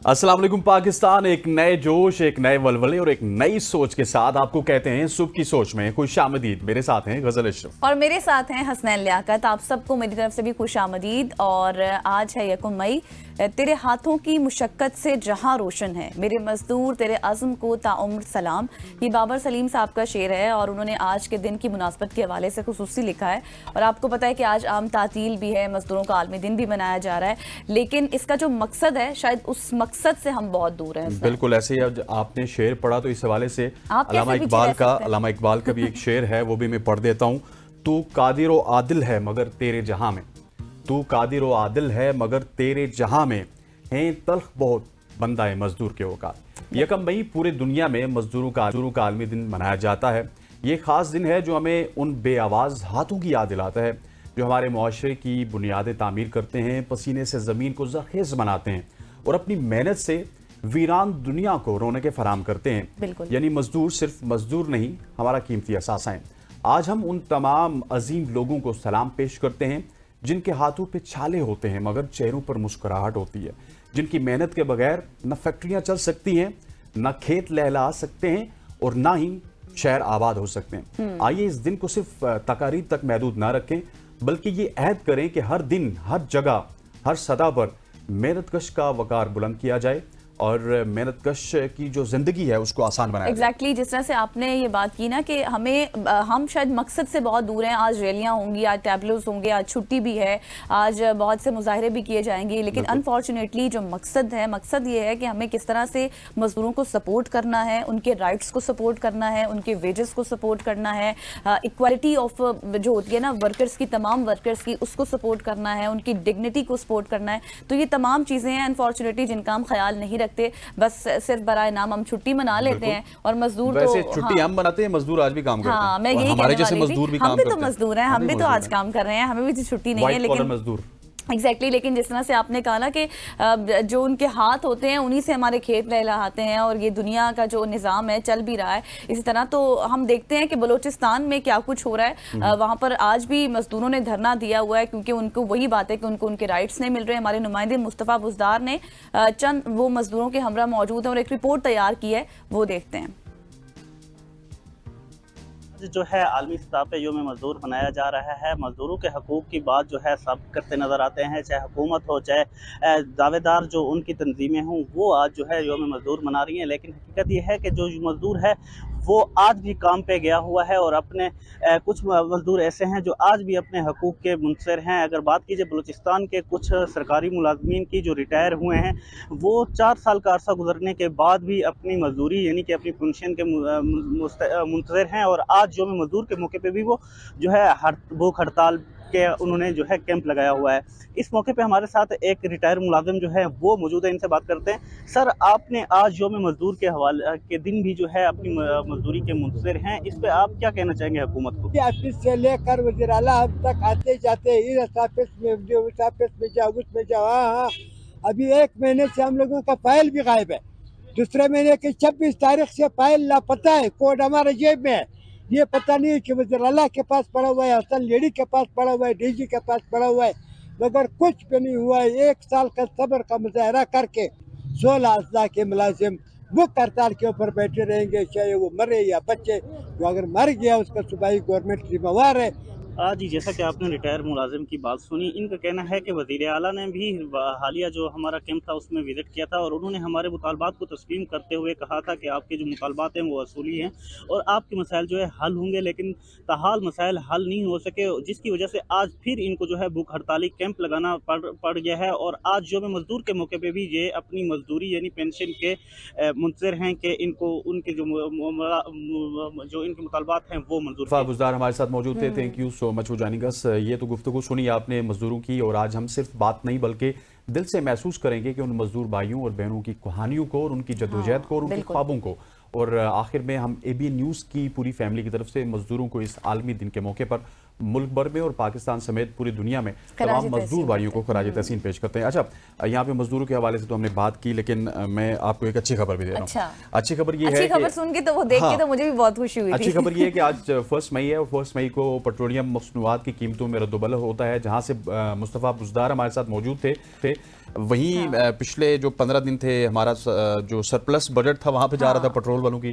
अस्सलाम वालेकुम पाकिस्तान। एक नए जोश, एक नए वलवले और एक नई सोच के साथ आपको कहते हैं सुबह की सोच में खुशामदीद। मेरे साथ हैं गजल अशरफ और मेरे साथ हैं हसनैन लियाकत। आप सबको मेरी तरफ से भी खुशामदीद। और आज है 1 मई। तेरे हाथों की मुशक्कत से जहां रोशन है मेरे मजदूर, तेरे अज़्म को ताउम्र सलाम। ये बाबर सलीम साहब का शेर है और उन्होंने आज के दिन की मुनासबत के हवाले से खुसूसी लिखा है। और आपको पता है कि आज आम तातील भी है, मजदूरों का आलमी दिन भी मनाया जा रहा है, लेकिन इसका जो मकसद है शायद उस मकसद से हम बहुत दूर हैं। बिल्कुल ऐसे ही। अब आपने शेर पढ़ा तो इस हवाले से अल्लामा इकबाल का भी एक शेर है, वो भी मैं पढ़ देता हूँ। तू कादिर व आदिल है मगर तेरे जहां में, तू कादिर व आदिल है मगर तेरे जहां में हैं तल्ख बहुत बंदा है मजदूर के औकात। 1 मई पूरे दुनिया में मजदूरों का आलमी दिन मनाया जाता है। ये खास दिन है जो हमें उन बेआवाज हाथों की याद दिलाता है जो हमारे मुआशरे की बुनियादें तामीर करते हैं, पसीने से ज़मीन को ज़रखेज़ बनाते हैं और अपनी मेहनत से वीरान दुनिया को रौनकें फराम करते हैं। यानी मजदूर सिर्फ मजदूर नहीं, हमारा कीमती असासा है। आज हम उन तमाम अजीम लोगों को सलाम पेश करते हैं जिनके हाथों पे छाले होते हैं मगर चेहरों पर मुस्कुराहट होती है, जिनकी मेहनत के बगैर न फैक्ट्रियां चल सकती हैं, न खेत लहला सकते हैं और ना ही शहर आबाद हो सकते हैं। आइए इस दिन को सिर्फ तकारीर तक महदूद ना रखें, बल्कि ये अहद करें कि हर दिन, हर जगह, हर सतह पर मेहनतकश का वकार बुलंद किया जाए और मेहनतकश की जो जिंदगी है उसको आसान बनाया Exactly, जिस तरह से आपने ये बात की ना कि हम शायद मकसद से बहुत दूर हैं। आज रैलियां होंगी, आज टैबलोस होंगे, आज छुट्टी भी है, आज बहुत से मुजाहरे भी किए जाएंगे, लेकिन अनफॉर्चुनेटली जो मकसद है, मकसद ये है कि हमें किस तरह से मजदूरों को सपोर्ट करना है, उनके राइट्स को सपोर्ट करना है, उनके वेजेस को सपोर्ट करना है, इक्वालिटी ऑफ जो होती है ना वर्कर्स की, तमाम वर्कर्स की, उसको सपोर्ट करना है, उनकी डिग्निटी को सपोर्ट करना है। तो ये तमाम चीज़ें हैं अनफॉर्चुनेटली जिनका हम ख्याल नहीं रखते। बस सिर्फ बराए नाम हम छुट्टी मना लेते हैं और मजदूर वैसे तो छुट्टी हम बनाते हैं, मजदूर आज भी काम करते हैं। हाँ, मैं यही हमारे जैसे मजदूर भी काम करते हैं। हम भी तो मजदूर हैं, हम भी तो आज काम कर रहे हैं, हमें भी छुट्टी नहीं है, लेकिन मजदूर एग्जैक्टली लेकिन जिस तरह से आपने कहा ना कि जो उनके हाथ होते हैं उन्हीं से हमारे खेत लहलहाते हैं और ये दुनिया का जो निज़ाम है चल भी रहा है इसी तरह। तो हम देखते हैं कि बलूचिस्तान में क्या कुछ हो रहा है। वहाँ पर आज भी मजदूरों ने धरना दिया हुआ है क्योंकि उनको वही बात है कि उनको उनके राइट्स नहीं मिल रहे। हमारे नुमाइंदे मुस्तफ़ा बुज़दार ने चंद वो मजदूरों के हमरा मौजूद हैं और एक रिपोर्ट तैयार की है, वो देखते हैं। जो है आलमी सतह पे योम मजदूर मनाया जा रहा है। मजदूरों के हकूक़ की बात जो है सब करते नज़र आते हैं, चाहे हुकूमत हो चाहे दावेदार जो उनकी तंजीमें हों, वो आज जो है योम मजदूर मना रही हैं। लेकिन हकीकत ये है कि जो मजदूर है वो आज भी काम पे गया हुआ है और अपने कुछ मजदूर ऐसे हैं जो आज भी अपने हकूक़ के मुंसर हैं। अगर बात कीजिए बलूचिस्तान के कुछ सरकारी मुलाजमीन की जो रिटायर हुए हैं, वो 4 साल का अरसा गुजरने के बाद भी अपनी मजदूरी यानी कि अपनी पेंशन के मुंतज़िर हैं और आज योम मजदूर के मौके पे भी वो जो है भूख हड़ताल के उन्होंने जो है कैंप लगाया हुआ है। इस मौके पे हमारे साथ एक रिटायर मुलाजिम जो है वो मौजूद है, इनसे बात करते हैं। सर, आपने आज योम मजदूर के हवाले के दिन भी जो है अपनी मजदूरी के मुंतज़िर हैं, इस पे आप क्या कहना चाहेंगे हुकूमत को? ऑफिस से लेकर वज़ीर आला हम तक आते जाते इस ऑफिस में जाओ, उसमें जाओ। हाँ, अभी 1 महीने से हम लोगों का फाइल भी गायब है। दूसरे महीने की 26 तारीख से फाइल लापता है, कोड हमारे जेब में है। ये पता नहीं कि वज़ीर आला के पास पड़ा हुआ है, हसन लेडी के पास पड़ा हुआ है, डीजी के पास पड़ा हुआ है, मगर कुछ भी नहीं हुआ है। 1 साल का सब्र का मुजाहरा करके 16 अज़ला के मुलाजिम भूख हड़ताल के ऊपर बैठे रहेंगे, चाहे वो मरे या बच्चे। जो अगर मर गया उसका सूबाई गवर्नमेंट जिम्मेवार है। जी, जैसा कि आपने रिटायर मुलाजिम की बात सुनी, इनका कहना है कि वज़ीर आला ने भी हालिया जो हमारा कैंप था उसमें विजिट किया था और उन्होंने हमारे मुतालबात को तस्लीम करते हुए कहा था कि आपके जो मुतालबात हैं वो असूली हैं और आपके मसाइल जो है हल होंगे, लेकिन ताहाल मसाइल हल नहीं हो सके, जिसकी वजह से आज फिर इनको जो है भूख हड़ताली कैंप लगाना पड़ गया है। और आज योम मजदूर के मौके पर भी ये अपनी मजदूरी यानी पेंशन के मुंतज़िर हैं कि इनको उनके जो इनके मुतालबात हैं वो मंजूर। बुज़दार हमारे साथ मौजूद थे। Thank you so much for joining अस। ये तो गुफ्तगू सुनी आपने मजदूरों की और आज हम सिर्फ बात नहीं बल्कि दिल से महसूस करेंगे कि उन मजदूर भाइयों और बहनों की कहानियों को और उनकी जद्दोजहद को और उनके ख्वाबों को। और आखिर में हम एबीएन न्यूज़ की पूरी फैमिली की तरफ से मजदूरों को इस आलमी दिन के मौके पर मुल्क भर में और पाकिस्तान समेत पूरी दुनिया में खराज तमाम मजदूर भाइयों को खराज तहसीन पेश करते हैं। अच्छा, यहाँ पे मजदूरों के हवाले से तो हमने बात की, लेकिन मैं आपको एक अच्छी खबर भी दे रहा हूँ। अच्छा, अच्छी खबर ये है अच्छी खबर कि सुन के तो वो देख के हाँ, तो मुझे भी बहुत खुशी हुई अच्छी थी। खबर ये है कि आज 1 मई है और 1 मई को पेट्रोलियम मसनूआत की कीमतों में रद्दबदल होता है, जहां से मुस्तफ़ा बुज़दार हमारे साथ मौजूद थे। वहीं पिछले जो 15 दिन थे हमारा जो सरप्लस बजट था वहां पे जा रहा था पेट्रोल वालों की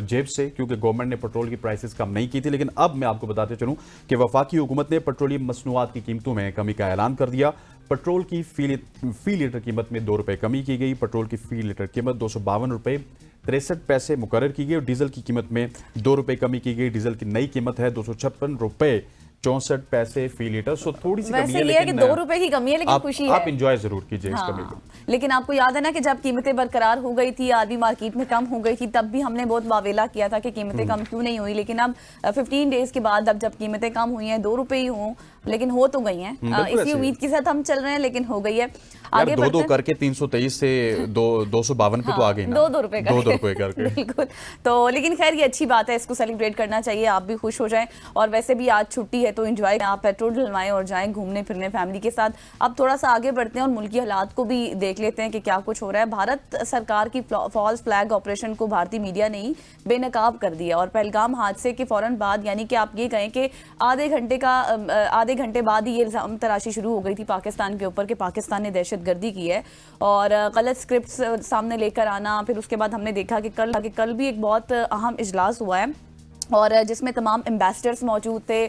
जेब से, क्योंकि गवर्नमेंट ने पेट्रोल की प्राइसेस कम नहीं की थी। लेकिन अब मैं आपको बताते चलूं कि वफाकी हुकूमत ने पेट्रोलियम मसनूआत की कीमतों में कमी का ऐलान कर दिया। पेट्रोल की फी लीटर कीमत में 2 रुपए कमी की गई। पेट्रोल की फी लीटर कीमत 252 रुपए 63 पैसे मुकर्रर की गई और डीजल की कीमत में 2 रुपए कमी की गई। डीजल की नई कीमत है 256 रुपए 64 पैसे फी लीटर। सो थोड़ी सी कमी वैसे है, ये है कि लेकिन 2 रुपए की कमी है, लेकिन खुशी है। आप इंजॉय जरूर कीजिए इस कमी को। लेकिन आपको याद है ना कि जब कीमतें बरकरार हो गई थी, आधी मार्केट में कम हो गई थी, तब भी हमने बहुत वावेला किया था कि कीमतें कम क्यों नहीं हुई। लेकिन अब 15 डेज के बाद अब जब कीमतें कम हुई हैं, 2 रुपए ही हों, लेकिन हो तो गई हैं। इसी उम्मीद के साथ हम चल रहे हैं, लेकिन हो गई है। आगे दो दो करके 323 से 252 पे तो आ गई ना, 2 रुपए करके बिल्कुल। तो लेकिन खैर ये अच्छी बात है, इसको सेलिब्रेट करना चाहिए, आप भी खुश हो जाएं। और वैसे भी आज छुट्टी है तो एंजॉय, आप पेट्रोल डलवाएं और जाएं घूमने फिरने फैमिली के साथ। अब थोड़ा सा आगे बढ़ते हैं और मुल्की हालात को भी देख लेते हैं कि क्या कुछ हो रहा है। भारत सरकार की फॉल्स फ्लैग ऑपरेशन को भारतीय मीडिया ने ही बेनकाब कर दिया और पहलगाम हादसे के फौरन बाद, यानी कि आप ये कहें कि आधे घंटे बाद ही ये इल्जाम तराशी शुरू हो गई थी पाकिस्तान के ऊपर कि पाकिस्तान ने दहशतगर्दी की है और गलत स्क्रिप्ट्स सामने लेकर आना। फिर उसके बाद हमने देखा कि कल भी एक बहुत अहम इजलास हुआ है और जिसमें तमाम एम्बेसडर्स मौजूद थे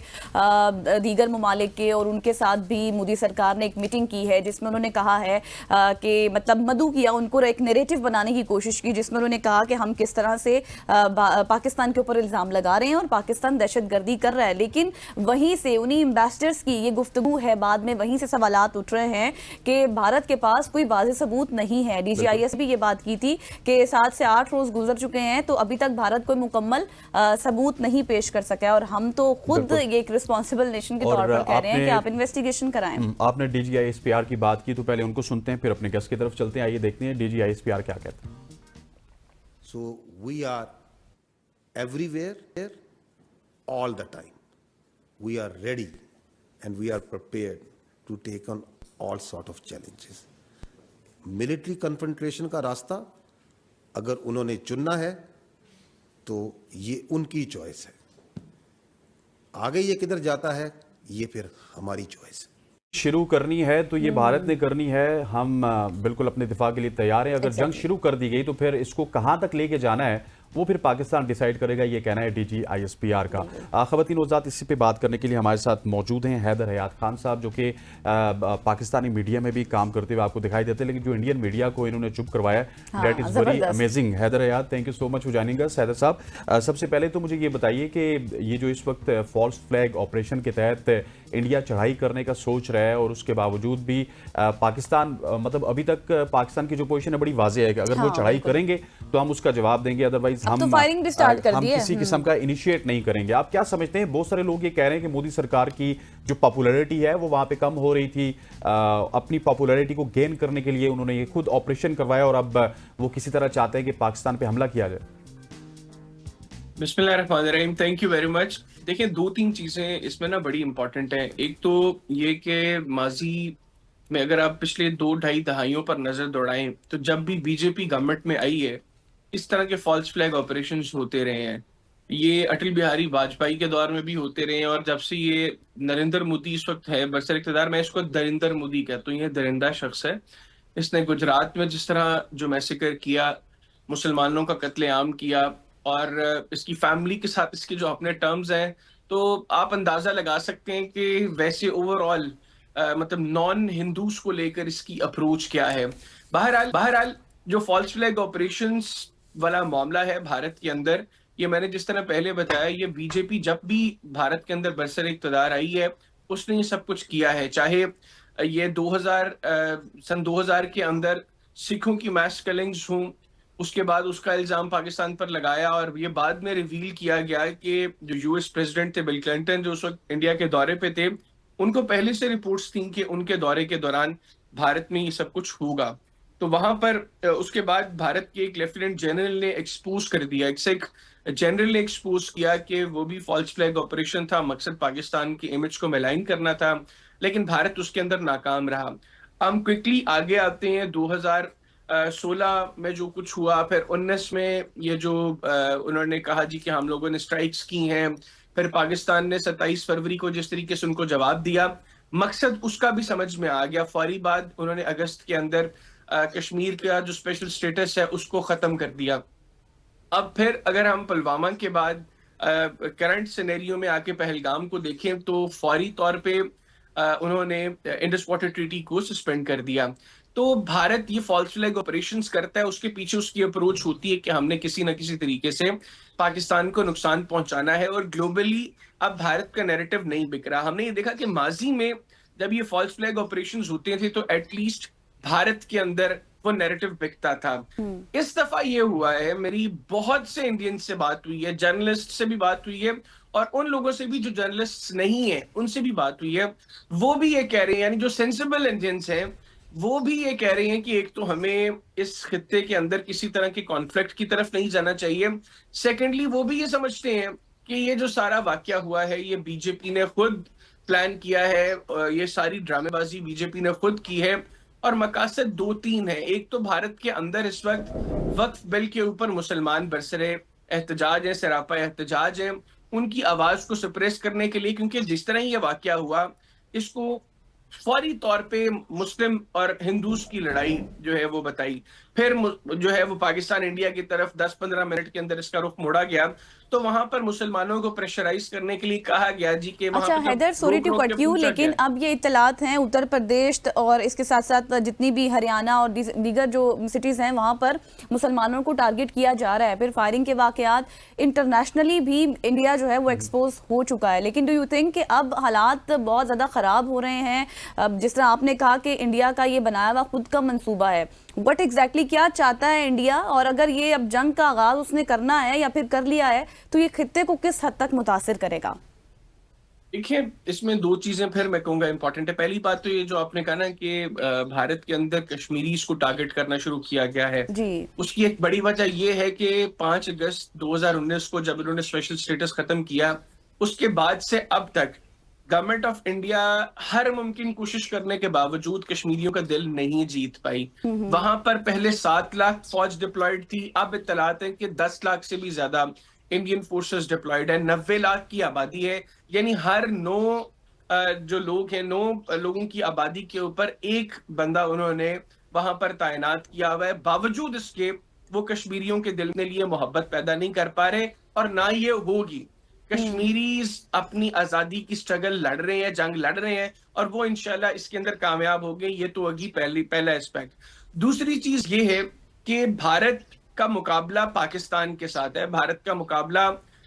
दीगर ममालिक के, और उनके साथ भी मोदी सरकार ने एक मीटिंग की है जिसमें उन्होंने कहा है कि मतलब मदऊ किया, उनको एक नैरेटिव बनाने की कोशिश की, जिसमें उन्होंने कहा कि हम किस तरह से पाकिस्तान के ऊपर इल्ज़ाम लगा रहे हैं और पाकिस्तान दहशतगर्दी कर रहा है। लेकिन वहीं से उन्हीं एम्बेसडर्स की ये गुफ्तगू है, बाद में वहीं से सवालात उठ रहे हैं कि भारत के पास कोई वाज़ेह सबूत नहीं है। DGIS भी ये बात की थी कि 7 से 8 रोज गुजर चुके हैं तो अभी तक भारत कोई मुकम्मल सबूत नहीं पेश कर सका, और हम तो खुद ये एक रिस्पांसिबल नेशन के तौर पर कह रहे हैं कि आप इन्वेस्टिगेशन कराएं। आपने DGISPR की बात की तो पहले उनको सुनते हैं, फिर अपने गेस्ट की तरफ चलते हैं। आइए देखते हैं DGISPR क्या कहते हैं। So we are everywhere all the time. We are ready and we are prepared to take on all sort of challenges. Military confrontation का रास्ता अगर उन्होंने चुनना है तो ये उनकी चॉइस है, आगे ये किधर जाता है ये फिर हमारी चॉइस है। शुरू करनी है तो ये भारत ने करनी है, हम बिल्कुल अपने दिफा के लिए तैयार हैं। अगर जंग शुरू कर दी गई तो फिर इसको कहां तक लेके जाना है वो फिर पाकिस्तान डिसाइड करेगा, ये कहना है DGISPR का। ख़वातीन वज़ात इसी पे बात करने के लिए हमारे साथ मौजूद हैं हैदर हयात खान साहब, जो कि पाकिस्तानी मीडिया में भी काम करते हुए आपको दिखाई देते हैं, लेकिन जो इंडियन मीडिया को इन्होंने चुप करवाया, that is very amazing. Haider Hayat, thank you so much for joining us. Haider sahab, सबसे पहले तो मुझे ये बताइए कि ये जो इस वक्त फॉल्स फ्लैग ऑपरेशन के तहत इंडिया चढ़ाई करने का सोच रहा है और उसके बावजूद भी पाकिस्तान, मतलब अभी तक पाकिस्तान की जो पोजीशन है बड़ी वाज़ेह है कि अगर वो चढ़ाई करेंगे तो हम उसका जवाब देंगे, अदरवाइज हम किसी किस्म का इनिशिएट नहीं करेंगे। आप क्या समझते हैं? बहुत सारे लोग ये कह रहे हैं कि मोदी सरकार की जो पॉपुलैरिटी है वो वहां पे कम हो रही थी, अपनी पॉपुलैरिटी को गेन करने के लिए उन्होंने ये खुद ऑपरेशन करवाया और अब वो किसी तरह चाहते हैं कि पाकिस्तान पे हमला किया जाए। बिस्मिल्लाहिर्रहमानिर्रहीम, थैंक यू वेरी मच। देखिए, 2-3 चीजें इसमें ना बड़ी इंपॉर्टेंट है। एक तो ये कि माजी में अगर आप पिछले 2-2.5 दहाइयों पर नजर दौड़ाएं तो जब भी बीजेपी गवर्नमेंट में आई है इस तरह के फॉल्स फ्लैग ऑपरेशंस होते रहे हैं। ये अटल बिहारी वाजपेयी के दौर में भी होते रहे हैं और जब से ये नरेंद्र मोदी इस वक्त है बरसर इक़्तिदार, मैं इसको दरिंदर मोदी कहता हूँ, ये दरिंदा शख्स है। इसने गुजरात में जिस तरह जो मैसेकर किया, मुसलमानों का कत्लेआम किया और इसकी फैमिली के साथ इसके जो अपने टर्म्स हैं, तो आप अंदाजा लगा सकते हैं कि वैसे ओवरऑल मतलब नॉन हिंदूज को लेकर इसकी अप्रोच क्या है। बहरहाल जो फॉल्स फ्लैग ऑपरेशंस वाला मामला है भारत के अंदर, ये मैंने जिस तरह पहले बताया, ये बीजेपी जब भी भारत के अंदर बरसर इक़्तिदार आई है उसने ये सब कुछ किया है। चाहे ये सन 2000 के अंदर सिखों की मैस किलिंग्स हों, उसके बाद उसका इल्जाम पाकिस्तान पर लगाया और ये बाद में रिवील किया गया कि जो US प्रेसिडेंट थे बिल क्लिंटन, जो उस वक्त इंडिया के दौरे पे थे, उनको पहले से रिपोर्ट्स थी कि उनके दौरे के दौरान भारत में ये सब कुछ होगा। तो वहां पर उसके बाद भारत के एक लेफ्टिनेंट जनरल ने एक्सपोज कर दिया, एक सिख जनरल एक्सपोज किया कि वो भी फॉल्स फ्लैग ऑपरेशन था, मकसद पाकिस्तान की इमेज को मेलाइन करना था, लेकिन भारत उसके अंदर नाकाम रहा। हम क्विकली आगे आते हैं 2016 में जो कुछ हुआ, फिर 19 में ये जो उन्होंने कहा जी कि हम लोगों ने स्ट्राइक्स की हैं, फिर पाकिस्तान ने 27 फरवरी को जिस तरीके से उनको जवाब दिया, मकसद उसका भी समझ में आ गया। फौरी बाद उन्होंने अगस्त के अंदर कश्मीर का जो स्पेशल स्टेटस है उसको खत्म कर दिया। अब फिर अगर हम पुलवामा के बाद करंट सिनेरियो में आके पहलगाम को देखें तो फौरी तौर पे उन्होंने इंडस वाटर ट्रीटी को सस्पेंड कर दिया। तो भारत ये फॉल्स फ्लैग ऑपरेशंस करता है, उसके पीछे उसकी अप्रोच होती है कि हमने किसी ना किसी तरीके से पाकिस्तान को नुकसान पहुंचाना है, और ग्लोबली अब भारत का नैरेटिव नहीं बिक रहा। हमने ये देखा कि माजी में जब ये फॉल्स फ्लैग ऑपरेशंस होते थे तो एटलीस्ट भारत के अंदर वो नैरेटिव बिकता था। इस दफा ये हुआ है, मेरी बहुत से इंडियन से बात हुई है, जर्नलिस्ट से भी बात हुई है, और उन लोगों से भी जो जर्नलिस्ट नहीं है उनसे भी बात हुई है, वो भी ये कह रहे हैं, यानी जो सेंसिबल इंडियंस हैं वो भी ये कह रहे हैं कि एक तो हमें इस खित्ते के अंदर किसी तरह के कॉन्फ्लिक्ट की तरफ नहीं जाना चाहिए। सेकेंडली वो भी ये समझते हैं कि ये जो सारा वाकया हुआ है ये बीजेपी ने खुद प्लान किया है, ये सारी ड्रामेबाजी बीजेपी ने खुद की है, और मकासद दो तीन है। एक तो भारत के अंदर इस वक्त वक्फ बिल के ऊपर मुसलमान बरसरे एहतजाज है, सरापा एहतजाज है, उनकी आवाज को सप्रेस करने के लिए, क्योंकि जिस तरह ये वाकया हुआ इसको फौरी तौर पे मुस्लिम और हिंदूज की लड़ाई जो है वो बताई, फिर जो है वो पाकिस्तान इंडिया की तरफ 10-15 मिनट के अंदर इसका रुख मोड़ा गया, तो वहां पर मुसलमानों को प्रेशराइज करने के लिए कहा गया जी कि अच्छा Haider, sorry to cut you, लेकिन अब ये इत्तलात हैं उत्तर प्रदेश और इसके साथ साथ जितनी भी हरियाणा और दीगर जो सिटीज हैं वहां पर मुसलमानों को टारगेट किया जा रहा है, फिर फायरिंग के वाकयात इंटरनेशनली भी इंडिया जो है वो एक्सपोज हो चुका है। लेकिन डू यू थिंक कि अब हालात बहुत ज्यादा खराब हो रहे हैं? जिस तरह आपने कहा कि इंडिया का ये बनाया हुआ खुद का मंसूबा है, व्हाट एग्जैक्टली क्या चाहता है इंडिया, और अगर ये अब जंग का आगाज उसने करना है या फिर कर लिया है तो ये खित्ते को किस हद तक मुतासिर करेगा? देखिए, इसमें दो चीजें फिर मैं कहूंगा इंपॉर्टेंट है। पहली बात तो ये जो आपने कहा ना कि भारत के अंदर कश्मीरीज को टारगेट करना शुरू किया गया है जी। उसकी एक बड़ी वजह ये है कि 5 अगस्त 2019 को जब उन्होंने स्पेशल स्टेटस खत्म किया, उसके बाद से अब तक गवर्नमेंट ऑफ इंडिया हर मुमकिन कोशिश करने के बावजूद कश्मीरियों का दिल नहीं जीत पाई। वहां पर पहले 7 लाख फौज डिप्लॉयड थी, अब इत्तलात है कि 10 लाख से भी ज्यादा इंडियन फोर्सेस डिप्लॉयड है, 90 लाख की आबादी है, यानी हर 9 जो लोग हैं 9 लोगों की आबादी के ऊपर एक बंदा उन्होंने वहां पर तैनात किया हुआ है। बावजूद इसके वो कश्मीरियों के दिल के लिए मोहब्बत पैदा नहीं कर पा रहे, और ना ये होगी। कश्मीरीज अपनी आजादी की स्ट्रगल लड़ रहे हैं, जंग लड़ रहे हैं, और वो इंशाल्लाह इसके अंदर कामयाब हो गए। ये तो होगी पहला एस्पेक्ट। दूसरी चीज ये है कि भारत का मुकाबला पाकिस्तान के साथ है, भारत का मुकाबला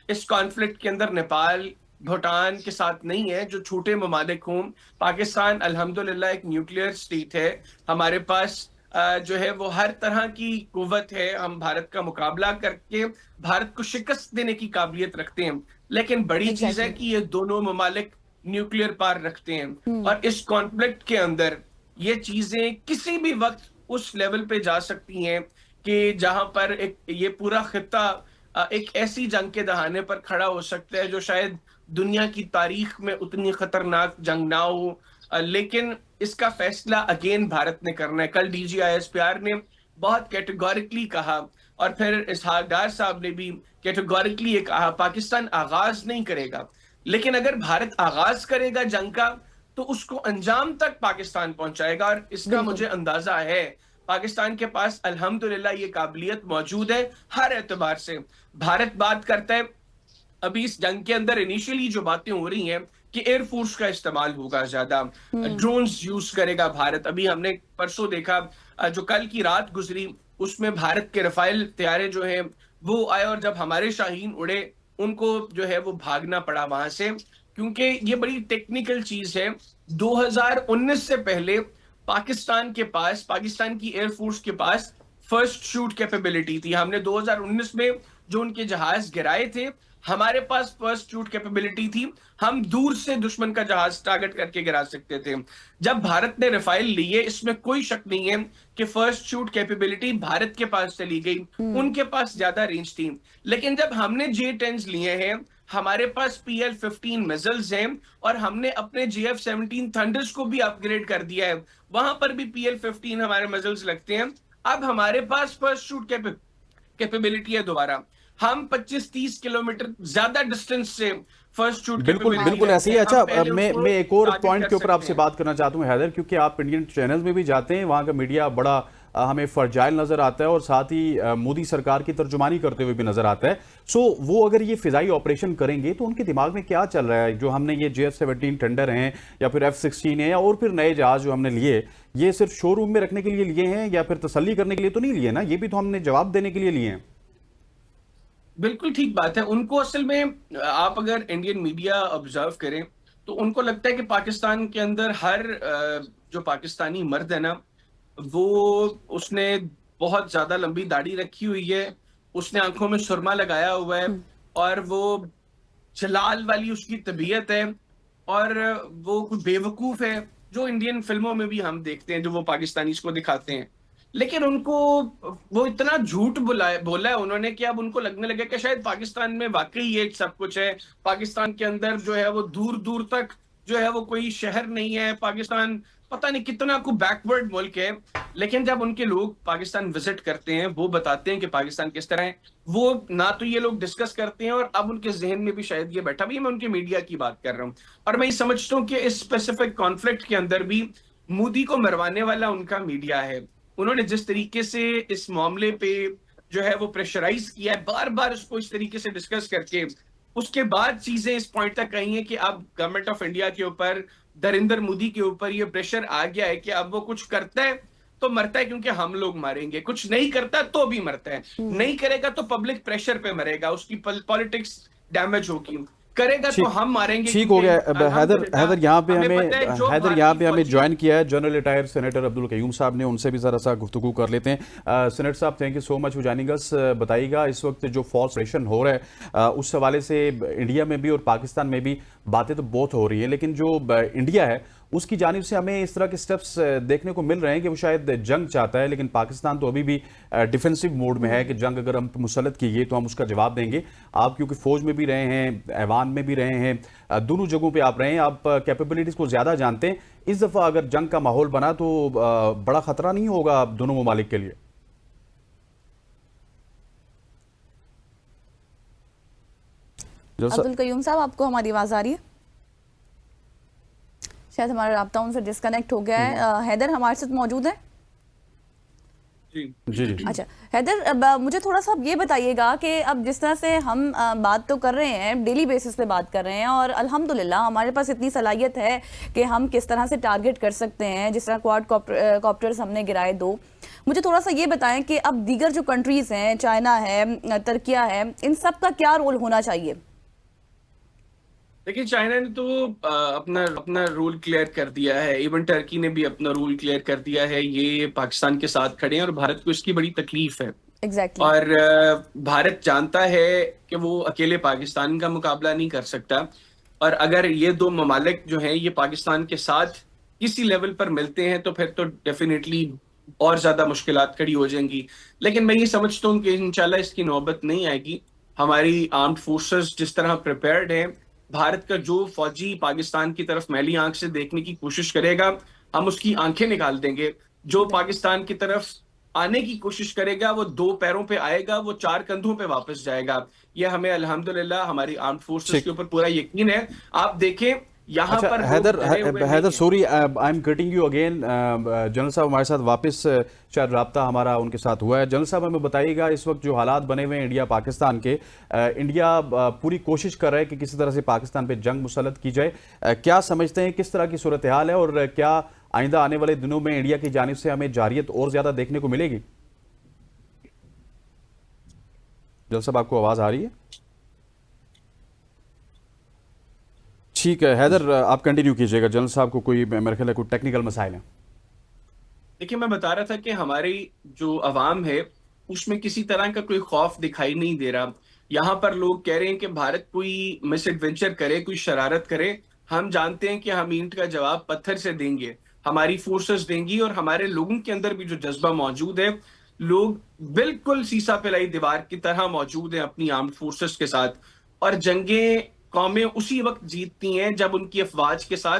इस कॉन्फ्लिक्ट के अंदर नेपाल भूटान के साथ नहीं है जो छोटे ममालिक हों। पाकिस्तान अल्हम्दुलिल्लाह एक न्यूक्लियर स्टेट है, हमारे पास जो है वो हर तरह की कुव्वत है, हम भारत का मुकाबला करके भारत को शिकस्त देने की काबिलियत रखते हैं। लेकिन बड़ी चीज है कि ये दोनों ममालिक न्यूक्लियर पावर रखते हैं, और इस कॉन्फ्लिक्ट के अंदर ये चीजें किसी भी वक्त उस लेवल पे जा सकती हैं कि जहां पर ये पूरा खित्ता एक ऐसी जंग के दहाने पर खड़ा हो सकता है जो शायद दुनिया की तारीख में उतनी खतरनाक जंग ना हो। लेकिन इसका फैसला अगेन भारत ने करना है। कल DGISPR ने बहुत कैटेगोरिकली कहा, और फिर इसहाक डार साहब ने भी कैटेगोरिकली ये कहा, पाकिस्तान आगाज नहीं करेगा, लेकिन अगर भारत आगाज करेगा जंग का तो उसको अंजाम तक पाकिस्तान पहुंचाएगा। और इसका मुझे अंदाजा है पाकिस्तान के पास अल्हम्दुलिल्लाह ये काबिलियत मौजूद है हर एतबार से। भारत बात करता है अभी इस जंग के अंदर इनिशियली जो बातें हो रही हैं कि एयरफोर्स का इस्तेमाल होगा, ज्यादा ड्रोन्स यूज करेगा भारत। अभी हमने परसों देखा, जो कल की रात गुजरी उसमें भारत के रफाइल तैयारे जो हैं वो आए, और जब हमारे शाहीन उड़े उनको जो है वो भागना पड़ा वहां से, क्योंकि ये बड़ी टेक्निकल चीज है। 2019 से पहले पाकिस्तान की एयरफोर्स के पास फर्स्ट शूट कैपेबिलिटी थी। हमने 2019 में जो उनके जहाज गिराए थे, हमारे पास फर्स्ट शूट कैपेबिलिटी थी, हम दूर से दुश्मन का जहाज टारगेट करके गिरा सकते थे। जब भारत ने रफाइल लिए, इसमें कोई शक नहीं है कि फर्स्ट शूट कैपेबिलिटी भारत के पास चली गई, उनके पास ज्यादा रेंज थी। लेकिन जब हमने J-10s लिए हैं, हमारे पास PL-15 मिसाइल्स हैं और हमने अपने JF-17 थंडर्स को भी अपग्रेड कर दिया है, वहां पर भी PL-15 हमारे मिसाइल्स लगते हैं। अब हमारे पास फर्स्ट शूट कैपेबिलिटी है दोबारा, हम 25-30 किलोमीटर ज्यादा डिस्टेंस से फर्स्ट शूट बिल्कुल बिल्कुल ऐसे ही। अच्छा, मैं एक और पॉइंट के ऊपर आपसे बात करना चाहता हूं हैदर, क्योंकि आप इंडियन चैनल्स में भी जाते हैं, वहां का मीडिया बड़ा हमें फर्जाइल नजर आता है और साथ ही मोदी सरकार की तर्जुमानी करते हुए भी नजर आता है। सो वो अगर ये फिजाई ऑपरेशन करेंगे तो उनके दिमाग में क्या चल रहा है? जो हमने ये JF-17 टेंडर हैं या फिर F-16 है और फिर नए जहाज जो हमने लिए, ये सिर्फ शोरूम में रखने के लिए लिए हैं या फिर तसल्ली करने के लिए तो नहीं लिए ना? ये भी तो हमने जवाब देने के लिए लिए हैं। बिल्कुल ठीक बात है। उनको असल में आप अगर इंडियन मीडिया ऑब्जर्व करें तो उनको लगता है कि पाकिस्तान के अंदर हर जो पाकिस्तानी मर्द है ना, वो उसने बहुत ज्यादा लंबी दाढ़ी रखी हुई है, उसने आंखों में सुरमा लगाया हुआ है और वो जलाल वाली उसकी तबीयत है और वो कुछ बेवकूफ है, जो इंडियन फिल्मों में भी हम देखते हैं, जो वो पाकिस्तानीज को दिखाते हैं। लेकिन उनको वो इतना झूठ बोला है उन्होंने कि अब उनको लगने लगे कि शायद पाकिस्तान में वाकई ये सब कुछ है। पाकिस्तान के अंदर जो है वो दूर दूर तक जो है वो कोई शहर नहीं है, पाकिस्तान पता नहीं कितना को बैकवर्ड मुल्क है। लेकिन जब उनके लोग पाकिस्तान विजिट करते हैं, वो बताते हैं कि पाकिस्तान किस तरह है, वो ना तो ये लोग डिस्कस करते हैं और अब उनके जहन में भी शायद ये बैठा भी। मैं उनके मीडिया की बात कर रहा हूँ और मैं ये समझता हूँ कि इस स्पेसिफिक कॉन्फ्लिक्ट के अंदर भी मोदी को मरवाने वाला उनका मीडिया है। उन्होंने जिस तरीके से इस मामले पे जो है वो प्रेशराइज किया है, बार बार उसको इस तरीके से डिस्कस करके उसके बाद चीजें इस पॉइंट तक आई हैं कि अब गवर्नमेंट ऑफ इंडिया के ऊपर, नरेंद्र मोदी के ऊपर ये प्रेशर आ गया है कि अब वो कुछ करता है तो मरता है क्योंकि हम लोग मारेंगे, कुछ नहीं करता तो भी मरता है, नहीं करेगा तो पब्लिक प्रेशर पे मरेगा, उसकी पॉलिटिक्स डैमेज होगी, करेगा तो हम मारेंगे। ठीक हो गया। हैदर यहाँ पे हमें ज्वाइन किया है general retired senator Abdul Qayyum sahab ने, उनसे भी जरा सा गुफ्तगू कर लेते हैं। सेनेटर साहब, thank you so much for joining अस। बताइएगा, इस वक्त जो फॉल्स ऑपरेशन हो रहा है उस हवाले से इंडिया में भी और पाकिस्तान में भी बातें तो बहुत हो रही है, लेकिन जो इंडिया है उसकी जानिब से हमें इस तरह के स्टेप्स देखने को मिल रहे हैं कि वो शायद जंग चाहता है, लेकिन पाकिस्तान तो अभी भी डिफेंसिव मोड में है कि जंग अगर हम मुसल्लत की गई तो हम उसका जवाब देंगे। आप क्योंकि फौज में भी रहे हैं, ऐवान में भी रहे हैं, दोनों जगहों पे आप रहे हैं, आप कैपेबिलिटीज को ज्यादा जानते हैं। इस दफा अगर जंग का माहौल बना तो बड़ा खतरा नहीं होगा दोनों ममालिक के लिए? अब्दुल कयूम साहब, आपको हमारी आवाज आ रही है? शायद हमारा राब्ता उनसे डिस्कनेक्ट हो गया है। हैदर हमारे साथ मौजूद है? जी जी। अच्छा हैदर, अब मुझे थोड़ा सा ये बताइएगा कि अब जिस तरह से हम बात तो कर रहे हैं, डेली बेसिस पे बात कर रहे हैं और अल्हम्दुलिल्लाह हमारे पास इतनी सलाहियत है कि हम किस तरह से टारगेट कर सकते हैं, जिस तरह क्वाड कॉप्टर्स हमने गिराए 2। मुझे थोड़ा सा ये बताएं कि अब दीगर जो कंट्रीज हैं, चाइना है, तुर्किया है, इन सब का क्या रोल होना चाहिए? देखिए, चाइना ने तो अपना रूल क्लियर कर दिया है, इवन टर्की ने भी अपना रूल क्लियर कर दिया है, ये पाकिस्तान के साथ खड़े हैं और भारत को इसकी बड़ी तकलीफ है। Exactly. और भारत जानता है कि वो अकेले पाकिस्तान का मुकाबला नहीं कर सकता और अगर ये दो ममालिक जो हैं ये पाकिस्तान के साथ किसी लेवल पर मिलते हैं तो फिर तो डेफिनेटली और ज्यादा मुश्किलात खड़ी हो जाएंगी। लेकिन मैं ये समझता हूँ कि इंशाल्लाह इसकी नौबत नहीं आएगी। हमारी आर्म्ड फोर्सेस जिस तरह प्रिपेयर्ड है, भारत का जो फौजी पाकिस्तान की तरफ मैली आंख से देखने की कोशिश करेगा, हम उसकी आंखें निकाल देंगे। जो पाकिस्तान की तरफ आने की कोशिश करेगा, वो 2 पैरों पे आएगा, वो 4 कंधों पे वापस जाएगा। ये हमें अल्हम्दुलिल्लाह हमारी आर्म्ड फोर्सेस के ऊपर पूरा यकीन है। आप देखें यहाँ पर Haider sorry, I am cutting you again. General sahab हमारे साथ वापस शायद राब्ता हमारा उनके साथ हुआ है। जनरल साहब, हमें बताइएगा, इस वक्त जो हालात बने हुए हैं इंडिया पाकिस्तान के, इंडिया पूरी कोशिश कर रहा है कि किसी तरह से पाकिस्तान पे जंग मुसल्लत की जाए। क्या समझते हैं किस तरह की सूरत हाल है और क्या आइंदा आने वाले दिनों में इंडिया की जानिब से हमें जारियत और ज्यादा देखने को मिलेगी? जनरल साहब, आपको आवाज आ रही है? ठीक है हैदर, आप कंटिन्यू कीजिएगा। जनरल साहब को कोई मेरे ख्याल है कोई टेक्निकल मसाइल है। देखिए, मैं बता रहा था कि हमारी जो अवाम है उसमें किसी तरह का कोई खौफ दिखाई नहीं दे रहा। यहाँ पर लोग कह रहे हैं कि भारत कोई मिस एडवेंचर करे, कोई शरारत करे, हम जानते हैं कि हम ईंट का जवाब पत्थर से देंगे, हमारी फोर्सेस देंगी, और हमारे लोगों के अंदर भी जो जज्बा मौजूद है, लोग बिल्कुल सीसा पिलाई दीवार की तरह मौजूद हैं अपनी आर्म्ड फोर्सेस के साथ। और जंगें कौमें उसी वक्त जीतती हैं जब उनकी अफवाज के साथ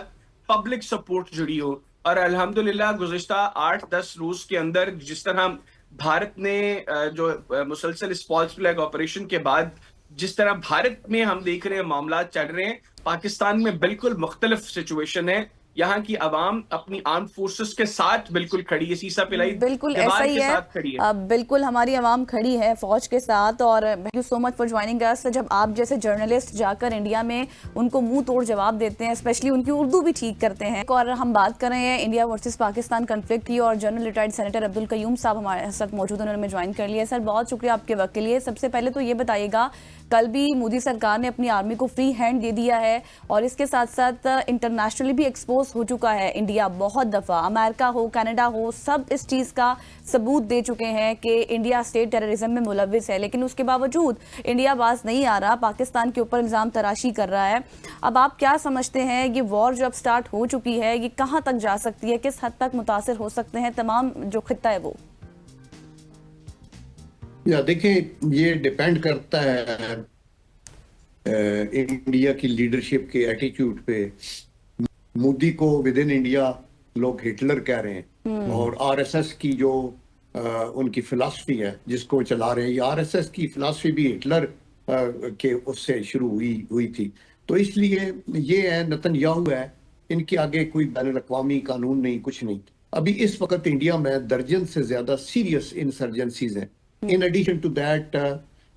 पब्लिक सपोर्ट जुड़ी हो। और अल्हम्दुलिल्लाह गुज़िश्ता 8-10 रोज के अंदर जिस तरह भारत ने जो मुसलसल स्पॉल्स फ्लैग ऑपरेशन के बाद जिस तरह भारत में हम देख रहे हैं मामला चल रहे हैं, पाकिस्तान में बिल्कुल मुख्तलिफ सिचुएशन है। यहाँ की आवाम अपनी आर्म फोर्सेस के साथ बिल्कुल खड़ी है, सीसा पिलाई बिल्कुल ऐसा दीवार ही के है। साथ खड़ी है। बिल्कुल हमारी आवाम खड़ी है फौज के साथ। और thank you so much for joining us. जब आप जैसे जर्नलिस्ट जाकर इंडिया में उनको मुंह तोड़ जवाब देते हैं, स्पेशली उनकी उर्दू भी ठीक करते हैं। और हम बात कर रहे हैं इंडिया वर्सेस पाकिस्तान कन्फ्लिक्ट की, और general retired senator Abdul Qayyum sahab हमारे साथ मौजूद, उन्होंने ज्वाइन कर लिया। सर बहुत शुक्रिया आपके वक्त के लिए। सबसे पहले तो ये बताइएगा, कल भी मोदी सरकार ने अपनी आर्मी को फ्री हैंड दे दिया है, और इसके साथ साथ इंटरनेशनली भी एक्सपोज हो चुका है इंडिया बहुत दफ़ा। अमेरिका हो, कनाडा हो, सब इस चीज़ का सबूत दे चुके हैं कि इंडिया स्टेट टेररिज्म में मुलविस है। लेकिन उसके बावजूद इंडिया बाज नहीं आ रहा, पाकिस्तान के ऊपर इल्ज़ाम तराशी कर रहा है। अब आप क्या समझते हैं, ये वॉर जो अब स्टार्ट हो चुकी है, ये कहाँ तक जा सकती है, किस हद तक मुतासिर हो सकते हैं तमाम जो खित्ता है वो? या देखें, ये डिपेंड करता है इंडिया की लीडरशिप के एटीट्यूड पे। मोदी को विद इन इंडिया लोग हिटलर कह रहे हैं, और आरएसएस की जो उनकी फिलॉसफी है जिसको चला रहे हैं, ये आरएसएस की फिलॉसफी भी हिटलर के उससे शुरू हुई थी। तो इसलिए ये है, नेतन्याहू है, इनके आगे कोई बैनुल अक़वामी कानून नहीं, कुछ नहीं। अभी इस वक्त इंडिया में दर्जन से ज्यादा सीरियस इंसर्जेंसीज हैं। इन एडिशन टू दैट,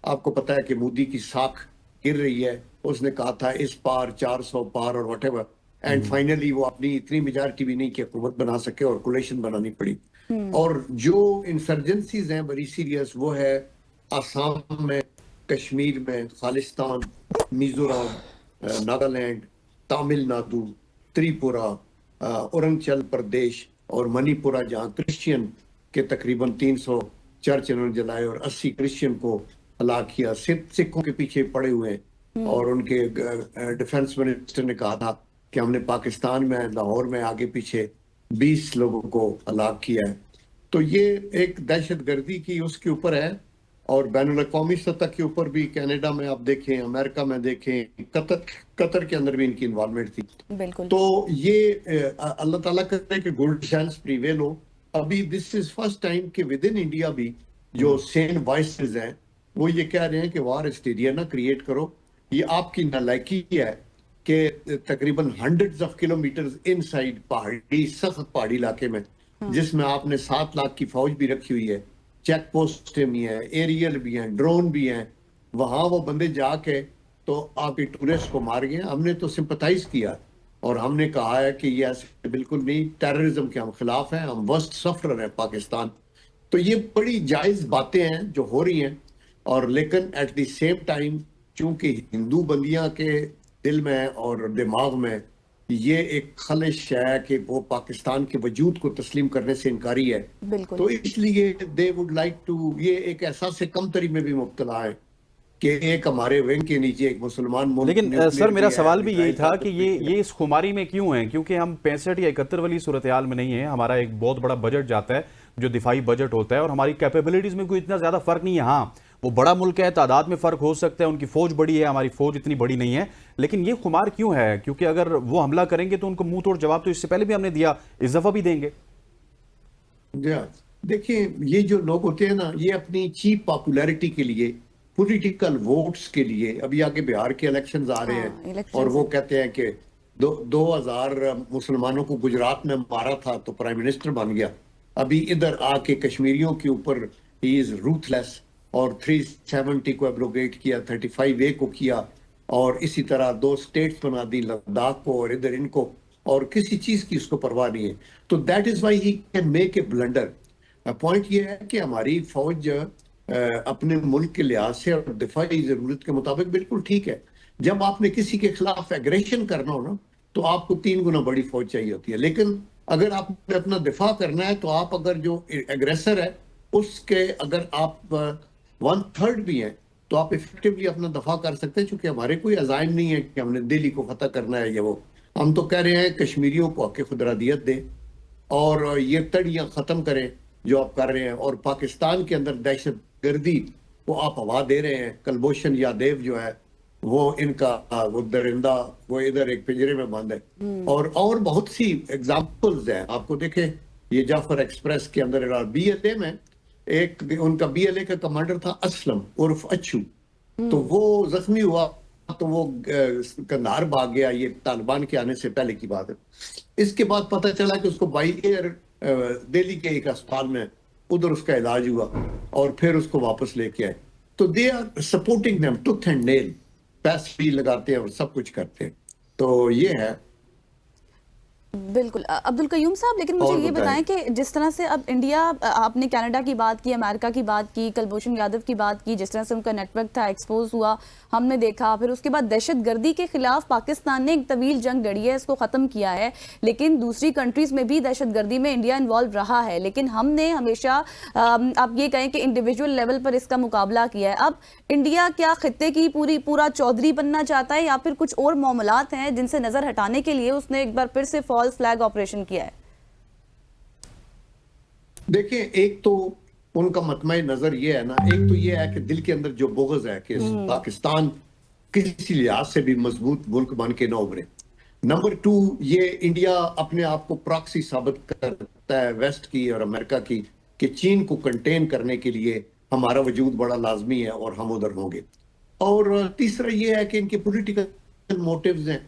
आपको पता है कि मोदी की साख गिर रही है। उसने कहा था इस पार 400 पार और व्हाटएवर, एंड फाइनली वो अपनी इतनी मेजॉरिटी भी नहीं कि हुकूमत बना सके और कोलिशन बनानी पड़ी। और जो इंसर्जेंसीज हैं बड़ी सीरियस, वो है आसाम में, कश्मीर में, खालिस्तान, मिजोरम, नागालैंड, तमिलनाडु, त्रिपुरा, अरुणाचल प्रदेश और मणिपुरा, जहाँ क्रिश्चियन के तकरीबन 300 चर्च इन्होंने जलाए और 80 क्रिश्चियन को हलाक किया। सिखों के पीछे पड़े हुए हैं। और उनके डिफेंस मिनिस्टर ने कहा था कि हमने पाकिस्तान में, लाहौर में आगे पीछे 20 लोगों को हलाक किया है। तो ये एक दहशतगर्दी की उसके ऊपर है। और बैनुल अक़वामी सतह के ऊपर भी कनाडा में आप देखें, अमेरिका में देखें, कतर के अंदर भी इनकी इन्वॉल्वमेंट थी। बिल्कुल। तो ये अल्लाह ताला करे कि गुड चांस प्रीवेल हो। अभी दिस इज फर्स्ट टाइम कि विद इन इंडिया भी जो सेन वॉइसेस हैं वो ये कह रहे हैं कि वार हिस्टीरिया ना क्रिएट करो। ये आपकी नालायकी है कि तकरीबन हंड्रेड्स ऑफ किलोमीटर्स इनसाइड पहाड़ी, सख्त पहाड़ी इलाके में, जिसमें आपने 7 लाख की फौज भी रखी हुई है, चेक पोस्ट भी है, एरियल भी हैं, ड्रोन भी हैं, वहां वो बंदे जाके तो आपके टूरिस्ट को मार गए। हमने तो सिंपथाइज किया और हमने कहा है कि ये ऐसे बिल्कुल नहीं, टेररिज्म के हम खिलाफ हैं, हम वर्स्ट सफरर है पाकिस्तान। तो ये बड़ी जायज बातें हैं जो हो रही हैं। और लेकिन एट द सेम टाइम चूंकि हिंदू बंदियां के दिल में और दिमाग में ये एक खलिश है कि वो पाकिस्तान के वजूद को तस्लीम करने से इनकारी है, तो इसलिए दे वुड लाइक टू, ये एक एहसास कमतरी में भी मुब्तला है कि एक हमारे विंग के नीचे एक मुसलमान मुल्क। लेकिन सर मेरा सवाल भी यही था कि ये इस खुमारी में क्यों है, क्योंकि हम 65 या 71 वाली सूरत हाल में नहीं है। हमारा एक बहुत बड़ा बजट जाता है जो दिफाई बजट होता है, और हमारी कैपेबिलिटीज में कोई इतना ज्यादा फर्क नहीं है। हाँ, वो बड़ा मुल्क है, तादाद में फर्क हो सकता है, उनकी फौज बड़ी है, हमारी फौज इतनी बड़ी नहीं है, लेकिन ये खुमार क्यों है? क्योंकि अगर वो हमला करेंगे तो उनको मुंह तोड़ जवाब तो इससे पहले भी हमने दिया, इस दफा भी देंगे। देखिए, ये जो लोग होते हैं ना, ये अपनी चीप पॉपुलैरिटी के लिए, पॉलिटिकल वोट्स के लिए, अभी आगे बिहार के इलेक्शंस आ रहे हैं और वो कहते हैं कि 2000 मुसलमानों को गुजरात में मारा था तो प्राइम मिनिस्टर बन गया। अभी इधर आके कश्मीरियों के ऊपर ही इज रूथलेस, और 370 को एब्रोगेट किया, 35A को किया, और इसी तरह 2 स्टेट्स बना दी, लद्दाख को और इधर इनको, और किसी चीज की उसको परवाह नहीं है। तो that is why he can make a blunder. Point ये है कि हमारी फौज अपने मुल्क के लिहाज से और दिफाई जरूरत के मुताबिक बिल्कुल ठीक है। जब आपने किसी के खिलाफ एग्रेशन करना हो ना, तो आपको 3 गुना बड़ी फौज चाहिए होती है। लेकिन अगर आपने अपना दिफा करना है, तो आप अगर जो एग्रेसर है उसके अगर आप 1/3 भी हैं, तो आप इफेक्टिवली अपना दफा कर सकते हैं, क्योंकि हमारे कोई अज़ाइम नहीं है कि हमने दिल्ली को फतह करना है या वो। हम तो कह रहे हैं कश्मीरियों को हक़ खुदरादियत दें और ये तड़ियाँ ख़त्म करें जो आप कर रहे हैं, और पाकिस्तान के अंदर दहशत गर्दी को आप हवा दे रहे हैं। कुलभूषण यादव जो है वो इनका वो दरिंदा वो इधर एक पिंजरे में बंद है, और बहुत सी एग्जाम्पल्स हैं। आपको देखें ये जाफर एक्सप्रेस के अंदर BLA में एक उनका BLA का कमांडर था असलम उर्फ अच्छू, तो वो जख्मी हुआ तो वो कंधार भाग गया। ये तालिबान के आने से पहले की बात है। इसके बाद पता चला कि उसको बाई एयर दिल्ली के एक अस्पताल में उधर उसका इलाज हुआ और फिर उसको वापस लेके आए। तो they are supporting them tooth and nail, पैसे भी लगाते हैं और सब कुछ करते हैं। तो ये है। बिल्कुल अब्दुल कयूम साहब, लेकिन मुझे ये बताएं कि जिस तरह से अब इंडिया, आपने कनाडा की बात की, अमेरिका की बात की, कुलभूषण यादव की बात की, जिस तरह से उनका नेटवर्क था एक्सपोज हुआ हमने देखा, फिर उसके बाद दहशतगर्दी के खिलाफ पाकिस्तान ने एक तवील जंग लड़ी है, इसको ख़त्म किया है, लेकिन दूसरी कंट्रीज़ में भी दहशतगर्दी में इंडिया इन्वॉल्व रहा है, लेकिन हमने हमेशा आप ये कहें कि इंडिविजुअल लेवल पर इसका मुकाबला किया है। अब इंडिया क्या खित्ते की पूरा चौधरी बनना चाहता है या फिर कुछ और मामलात हैं जिनसे नज़र हटाने के लिए उसने एक बार फिर से फॉल्स फ्लैग ऑपरेशन किया है? देखिए, एक तो उनका मतमय नजर ये है ना, एक तो ये है कि दिल के अंदर जो बुग़्ज़ है कि पाकिस्तान किसी लिहाज से भी मजबूत मुल्क बन के ना उभरे। नंबर 2, ये इंडिया अपने आप को प्रॉक्सी साबित करता है वेस्ट की और अमेरिका की कि चीन को कंटेन करने के लिए हमारा वजूद बड़ा लाजमी है और हम उधर होंगे। और तीसरा ये है कि इनके पॉलिटिकल मोटिव्स हैं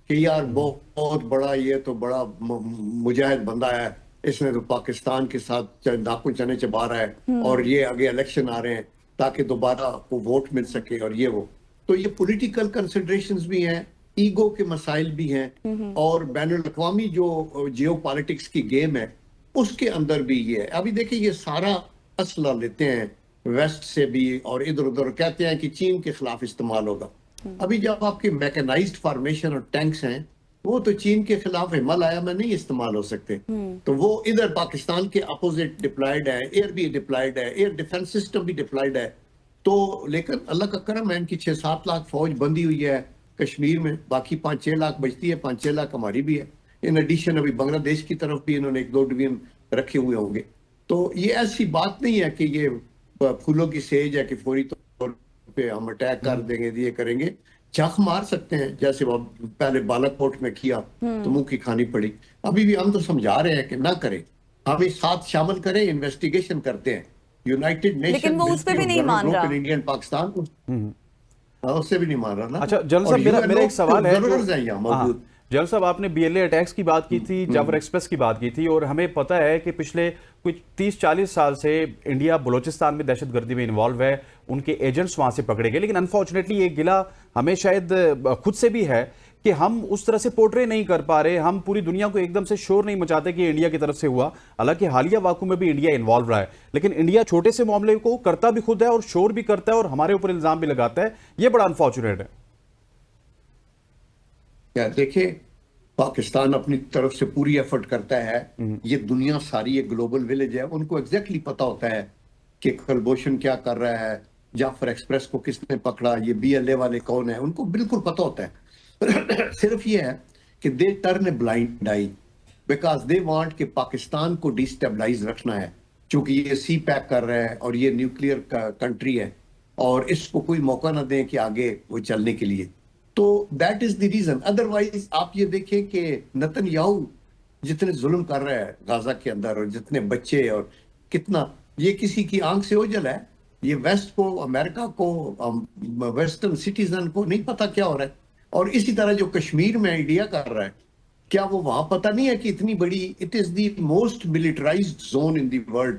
कि यार बहुत बड़ा ये तो बड़ा मुजाहिद बंदा है, इसने तो पाकिस्तान के साथ नाकू चने चबा रहा है और ये आगे इलेक्शन आ रहे हैं ताकि दोबारा को वोट मिल सके और ये वो। तो ये पॉलिटिकल कंसिडरेशंस भी हैं, ईगो के मसाइल भी हैं, और बैनुल-अक़वामी जो जियो पॉलिटिक्स की गेम है उसके अंदर भी ये है। अभी देखिए ये सारा असला लेते हैं वेस्ट से भी और इधर उधर कहते हैं कि चीन के खिलाफ इस्तेमाल होगा। अभी जब आपके मैकेनाइज्ड फार्मेशन और टैंक्स हैं वो तो चीन के खिलाफ हिमालय में नहीं इस्तेमाल हो सकते, तो वो इधर पाकिस्तान के अपोजिट डिप्लॉयड है, एयर भी डिप्लॉयड है, एयर डिफेंस सिस्टम भी डिप्लॉयड है। तो लेकिन अल्लाह का करम है, इनकी 6-7 लाख फौज बंदी हुई है कश्मीर में, बाकी 5-6 लाख बचती है, 5-6 लाख हमारी भी है। इन एडिशन अभी बांग्लादेश की तरफ भी इन्होंने 1-2 डिवीजन रखे हुए होंगे। तो ये ऐसी बात नहीं है कि ये फूलों की सेज है कि फौरी तौर पे हम अटैक कर देंगे, ये करेंगे। चख मार सकते हैं जैसे वो पहले बालाकोट में किया तो मुंह की खानी पड़ी। अभी भी हम तो समझा रहे हैं कि ना करें, हम इस साथ शामिल करें, इन्वेस्टिगेशन करते हैं यूनाइटेड नेशन, लेकिन वो उस पे भी नहीं मान रहा, इंडियन पाकिस्तान को उससे भी नहीं मान रहा ना। अच्छा जनरल साहब, मेरा एक सवाल है मौजूद। जनरल साहब, आपने BLA अटैक्स की बात की थी, जाफर एक्सप्रेस की बात की थी, और हमें पता है कि पिछले कुछ 30-40 साल से इंडिया बलूचिस्तान में दहशतगर्दी में इन्वॉल्व है, उनके एजेंट्स वहां से पकड़े गए। लेकिन अनफॉर्चुनेटली ये गिला हमें शायद खुद से भी है कि हम उस तरह से पोर्ट्रे नहीं कर पा रहे, हम पूरी दुनिया को एकदम से शोर नहीं मचाते कि इंडिया की तरफ से हुआ। हालांकि हालिया वाकू में भी इंडिया इन्वॉल्व रहा है, लेकिन इंडिया छोटे से मामले को करता भी खुद है और शोर भी करता है और हमारे ऊपर इल्जाम भी लगाता है। ये बड़ा अनफॉर्चुनेट है। क्या देखिए, पाकिस्तान अपनी तरफ से पूरी एफर्ट करता है, ये दुनिया सारी एक ग्लोबल विलेज है, उनको एग्जैक्टली पता होता है कि कुलभूषण क्या कर रहा है, जाफर एक्सप्रेस को किसने पकड़ा, ये BLA वाले कौन है, उनको बिल्कुल पता होता है। सिर्फ ये है कि they turn a blind I because they want कि पाकिस्तान को डिस्टेबलाइज रखना है, क्योंकि ये सी पैक कर रहा है और ये न्यूक्लियर कंट्री है और इसको कोई मौका ना दें कि आगे वो चलने के लिए। तो that is the reason. Otherwise आप ये देखिए कि नेतन्याहू जितने जुल्म कर रहा है गाजा के अंदर और जितने बच्चे और कितना, ये किसी की आंख से ओझल है। ये वेस्ट को, अमेरिका को, वेस्टर्न सिटीजन को नहीं पता क्या हो रहा है। और इसी तरह जो कश्मीर में इंडिया कर रहा है, क्या वो वहां पता नहीं है कि इतनी बड़ी, it is the most militarised zone in the world,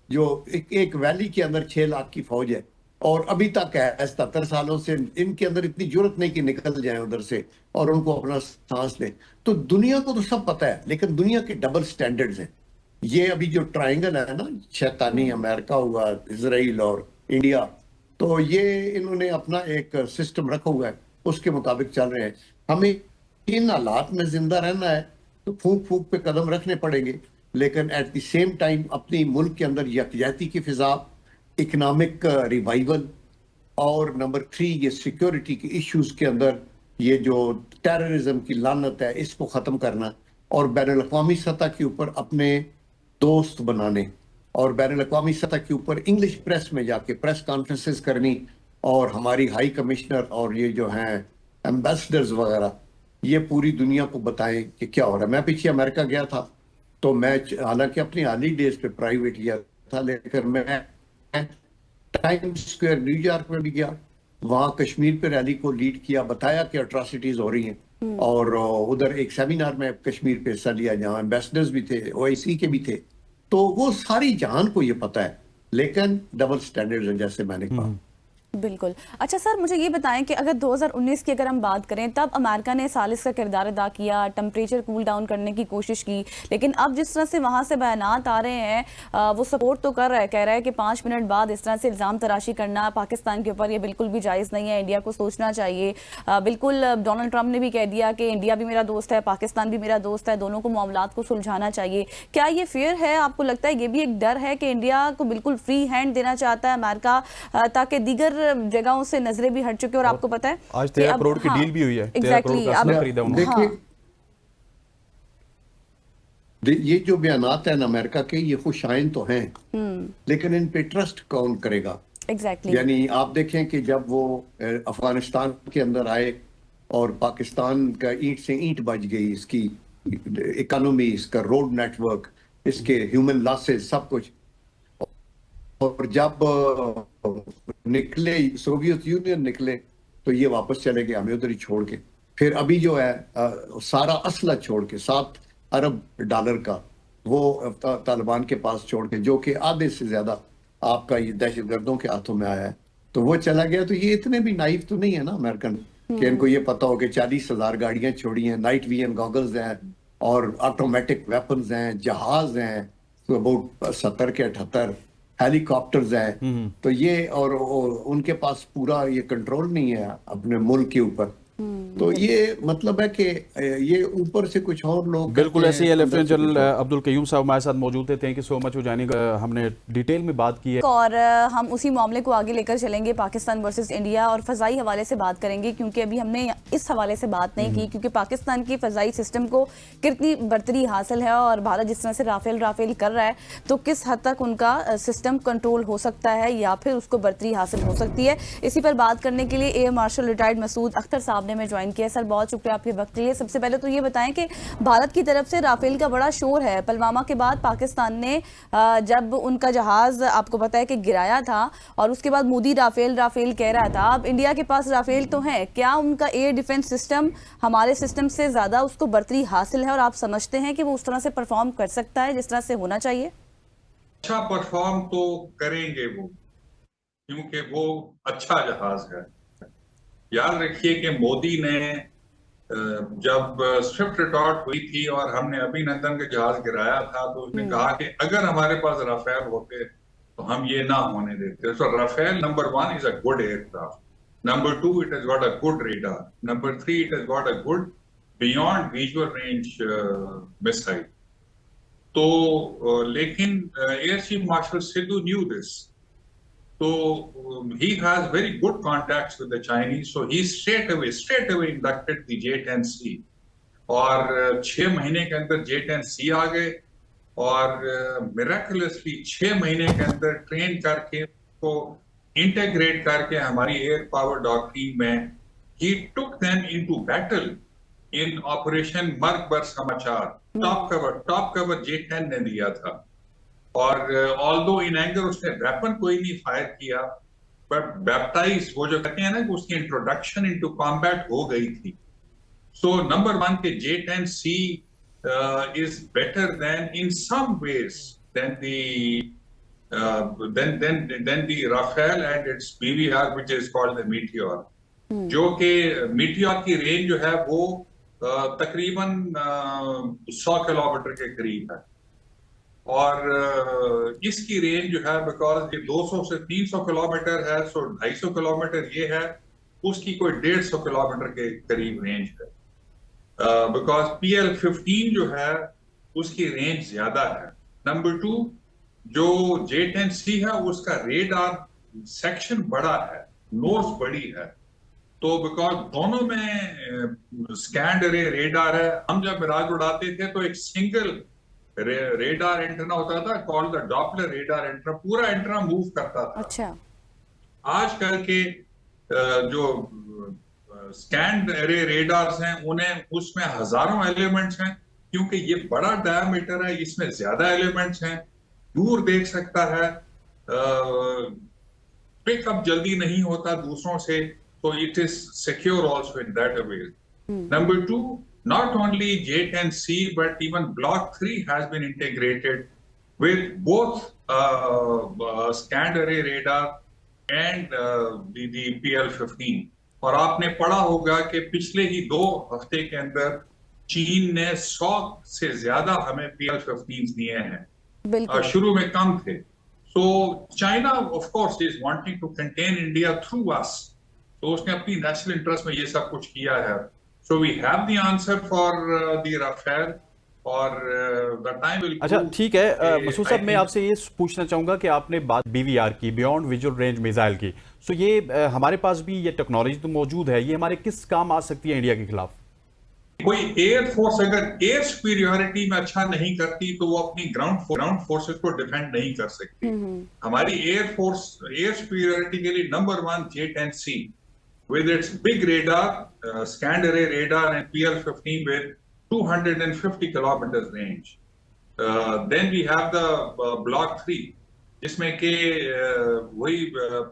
जो एक वैली के अंदर 6 लाख की फौज है और अभी तक है 77 सालों से इनके अंदर इतनी जरूरत नहीं कि निकल जाए उधर से और उनको अपना सांस ले। तो दुनिया को तो सब पता है, लेकिन दुनिया के डबल स्टैंडर्ड्स हैं। ये अभी जो ट्रायंगल है ना, शैतानी, अमेरिका हुआ, इजराइल और इंडिया, तो ये इन्होंने अपना एक सिस्टम रखा हुआ है, उसके मुताबिक चल रहे हैं। हमें इन हालात में जिंदा रहना है तो फूंक फूंक पे कदम रखने पड़ेंगे, लेकिन एट द सेम टाइम अपनी मुल्क के अंदर यकजहती की फिजा, इकोनॉमिक रिवाइवल और नंबर 3 ये सिक्योरिटी के इश्यूज के अंदर ये जो टेररिज्म की लानत है इसको खत्म करना और बैनुल-अक़वामी सतह के ऊपर अपने दोस्त बनाने और बैनुल-अक़वामी सतह के ऊपर इंग्लिश प्रेस में जाके प्रेस कॉन्फ्रेंसेस करनी और हमारी हाई कमिश्नर और ये जो हैं एम्बेसडर्स वगैरह ये पूरी दुनिया को बताएं कि क्या हो रहा है। मैं पीछे अमेरिका गया था तो मैं हालांकि अपनी हॉलीडेज पे प्राइवेट गया था, लेकिन मैं टाइम्स स्क्वायर न्यूयॉर्क में भी गया, वहां कश्मीर पे रैली को लीड किया, बताया कि अट्रॉसिटीज हो रही हैं और उधर एक सेमिनार में कश्मीर पे हिस्सा लिया जहां एम्बेसडर्स भी थे, ओआईसी के भी थे, तो वो सारी जहान को ये पता है, लेकिन डबल स्टैंडर्ड्स हैं जैसे मैंने कहा। बिल्कुल। अच्छा सर, मुझे ये बताएं कि अगर 2019 की अगर हम बात करें तब अमेरिका ने सालिस का किरदार अदा किया, टेम्परेचर कूल डाउन करने की कोशिश की, लेकिन अब जिस तरह से वहाँ से बयानात आ रहे हैं वो सपोर्ट तो कर रहा है, कह रहा है कि 5 मिनट बाद इस तरह से इल्ज़ाम तराशी करना पाकिस्तान के ऊपर ये बिल्कुल भी जायज़ नहीं है, इंडिया को सोचना चाहिए। बिल्कुल डोनाल्ड ट्रंप ने भी कह दिया कि इंडिया भी मेरा दोस्त है, पाकिस्तान भी मेरा दोस्त है, दोनों को मामलात को सुलझाना चाहिए। क्या ये फेयर है? आपको लगता है ये भी एक डर है कि इंडिया को बिल्कुल फ्री हैंड देना चाहता है अमेरिका ताकि दीगर जगहों से नजरें भी हट चुके? और आपको पता है आज 13 करोड़ की डील भी हुई है, 13 करोड़ का असला खरीदा उन्होंने। देखिए ये जो बयानात हैं अमेरिका के ये खुशाइन तो हैं, लेकिन इन पे ट्रस्ट कौन करेगा? एग्जैक्टली यानी आप देखें कि जब वो अफगानिस्तान के अंदर आए और पाकिस्तान का ईंट से ईंट बज गई, इसकी इकोनॉमी, इसका रोड नेटवर्क, इसके ह्यूमन लॉसेस, सब कुछ, और जब निकले सोवियत यूनियन निकले तो ये वापस चले गए हमें उधर ही छोड़ के। फिर अभी जो है सारा असला छोड़ के $7 अरब का वो तालिबान के पास छोड़ के, जो कि आधे से ज्यादा आपका ये दहशतगर्दों के हाथों में आया है, तो वो चला गया। तो ये इतने भी नाइफ तो नहीं है ना अमेरिकन कि इनको ये पता हो कि 40,000 गाड़ियां छोड़ी हैं, नाइट विजन गॉगल्स हैं और ऑटोमेटिक वेपन्स हैं, जहाज हैं तो अबाउट 70 के 78 हेलीकॉप्टर्स हैं। तो ये और उनके पास पूरा ये कंट्रोल नहीं है अपने मुल्क के ऊपर। तो ये मतलब है कि ये ऊपर से कुछ और लोग बिल्कुल ऐसे ही लेफ्टिनेंट जनरल अब्दुल कयूम साहब हमारे साथ मौजूद थे। Thank you so much. हमने डिटेल में बात की है और हम उसी मामले को आगे लेकर चलेंगे, पाकिस्तान वर्सेस इंडिया, और फ़ज़ाई हवाले से बात करेंगे, क्योंकि अभी हमने इस हवाले से बात नहीं की क्योंकि पाकिस्तान की फ़ज़ाई सिस्टम को कितनी बर्तरी हासिल है और भारत जिस तरह से राफेल कर रहा है तो किस हद तक उनका सिस्टम कंट्रोल हो सकता है या फिर उसको बर्तरी हासिल हो सकती है। इसी पर बात करने के लिए air marshal retired Masood Akhtar sahab ने मैं ज्वाइन किया। सर बहुत शुक्रिया आपके वक्त के लिए। सबसे पहले तो ये बताएं कि भारत की तरफ से राफेल का बड़ा शोर है। पुलवामा के बाद पाकिस्तान ने जब उनका जहाज आपको पता है कि गिराया था और उसके बाद मोदी राफेल कह रहा था। अब इंडिया के पास राफेल तो है, क्या उनका एयर डिफेंस सिस्टम हमारे सिस्टम से ज्यादा उसको बर्तरी हासिल है और आप समझते हैं कि वो उस तरह से परफॉर्म कर सकता है जिस तरह से होना चाहिए? अच्छा परफॉर्म तो करेंगे वो, क्योंकि वो अच्छा जहाज है। याद रखिए कि मोदी ने जब स्विफ्ट रिटॉर्ट हुई थी और हमने अभिनंदन के जहाज गिराया था तो उसने कहा कि अगर हमारे पास राफेल होते तो हम ये ना होने देते। So Rafale number 1 is a good aircraft, number 2 it has got a good radar, number 3 it has got a good beyond visual range missile. तो लेकिन air chief marshal Sidhu knew this, so he has very good contacts with the Chinese, so he straight away inducted the J-10C और 6 महीने के अंदर J-10C आ गए और miraculously 6 महीने के अंदर ट्रेन करके को इंटीग्रेट करके हमारी एयर पावर डॉक्ट्रिन में he took them into battle in operation मर्ग बर समाचार। टॉप कवर J-10 ने दिया था और ऑल्दो इन एंगर उसने वेपन कोई नहीं फायर किया, बट बैप्टाइज वो जो कहते हैं ना कि उसकी इंट्रोडक्शन इनटू कॉम्बैट हो गई थी। सो नंबर 1 के J-10C is better than in some ways than the Rafale and its BVR which is called the Meteor, जो कि मीटियोर की रेंज जो है वो तकरीबन 100 किलोमीटर के करीब है और इसकी रेंज जो है बिकॉज ये 200 से 300 किलोमीटर है, सो 250 किलोमीटर ये है, उसकी कोई 150 किलोमीटर के करीब रेंज है। बिकॉज PL-15 जो है उसकी रेंज ज्यादा है। नंबर 2 जो J-10C है उसका रेडार सेक्शन बड़ा है, नोज बड़ी है, तो बिकॉज दोनों में स्कैंड अरे रेडार है। हम जब मिराज उड़ाते थे तो एक सिंगल रेडार एंटेना होता था called the Doppler radar antenna, पूरा एंटेना मूव करता था। अच्छा। आजकल के जो स्कैंड एरे रेडार्स हैं उन्हें उसमें हजारों एलिमेंट्स हैं, क्योंकि ये बड़ा डायमीटर है, इसमें ज्यादा एलिमेंट्स हैं, दूर देख सकता है, पिकअप जल्दी नहीं होता दूसरों से, तो it is secure also in that way. Number 2, not only J10C but even Block 3 has been integrated with both scanned array radar and the PL-15। और आपने पढ़ा होगा कि पिछले ही 2 हफ्ते के अंदर चीन ने 100 से ज्यादा हमें PL-15 दिए हैं। शुरू में कम थे। So China of course is wanting to contain India through us, तो उसने अपनी नेशनल इंटरेस्ट में ये सब कुछ किया है। So we have the answer for the Rafale और the time will। अच्छा ठीक है मसूद साहब, मैं आपसे ये पूछना चाहूंगा कि आपने बात BVR की, बियॉन्ड विजुअल रेंज मिसाइल की, सो ये हमारे पास भी ये टेक्नोलॉजी तो मौजूद है, ये हमारे किस काम आ सकती है इंडिया के खिलाफ? कोई एयरफोर्स अगर एयर सुपीरियरिटी में अच्छा नहीं करती तो वो अपनी ग्राउंड फोर्सेस को डिफेंड नहीं कर सकती। हमारी एयर सुपीरियरिटी के लिए number 1 J10C with its big radar, scanned array radar and PL-15 with 250 kilometers range. Then we have the Block 3, जिसमें के वही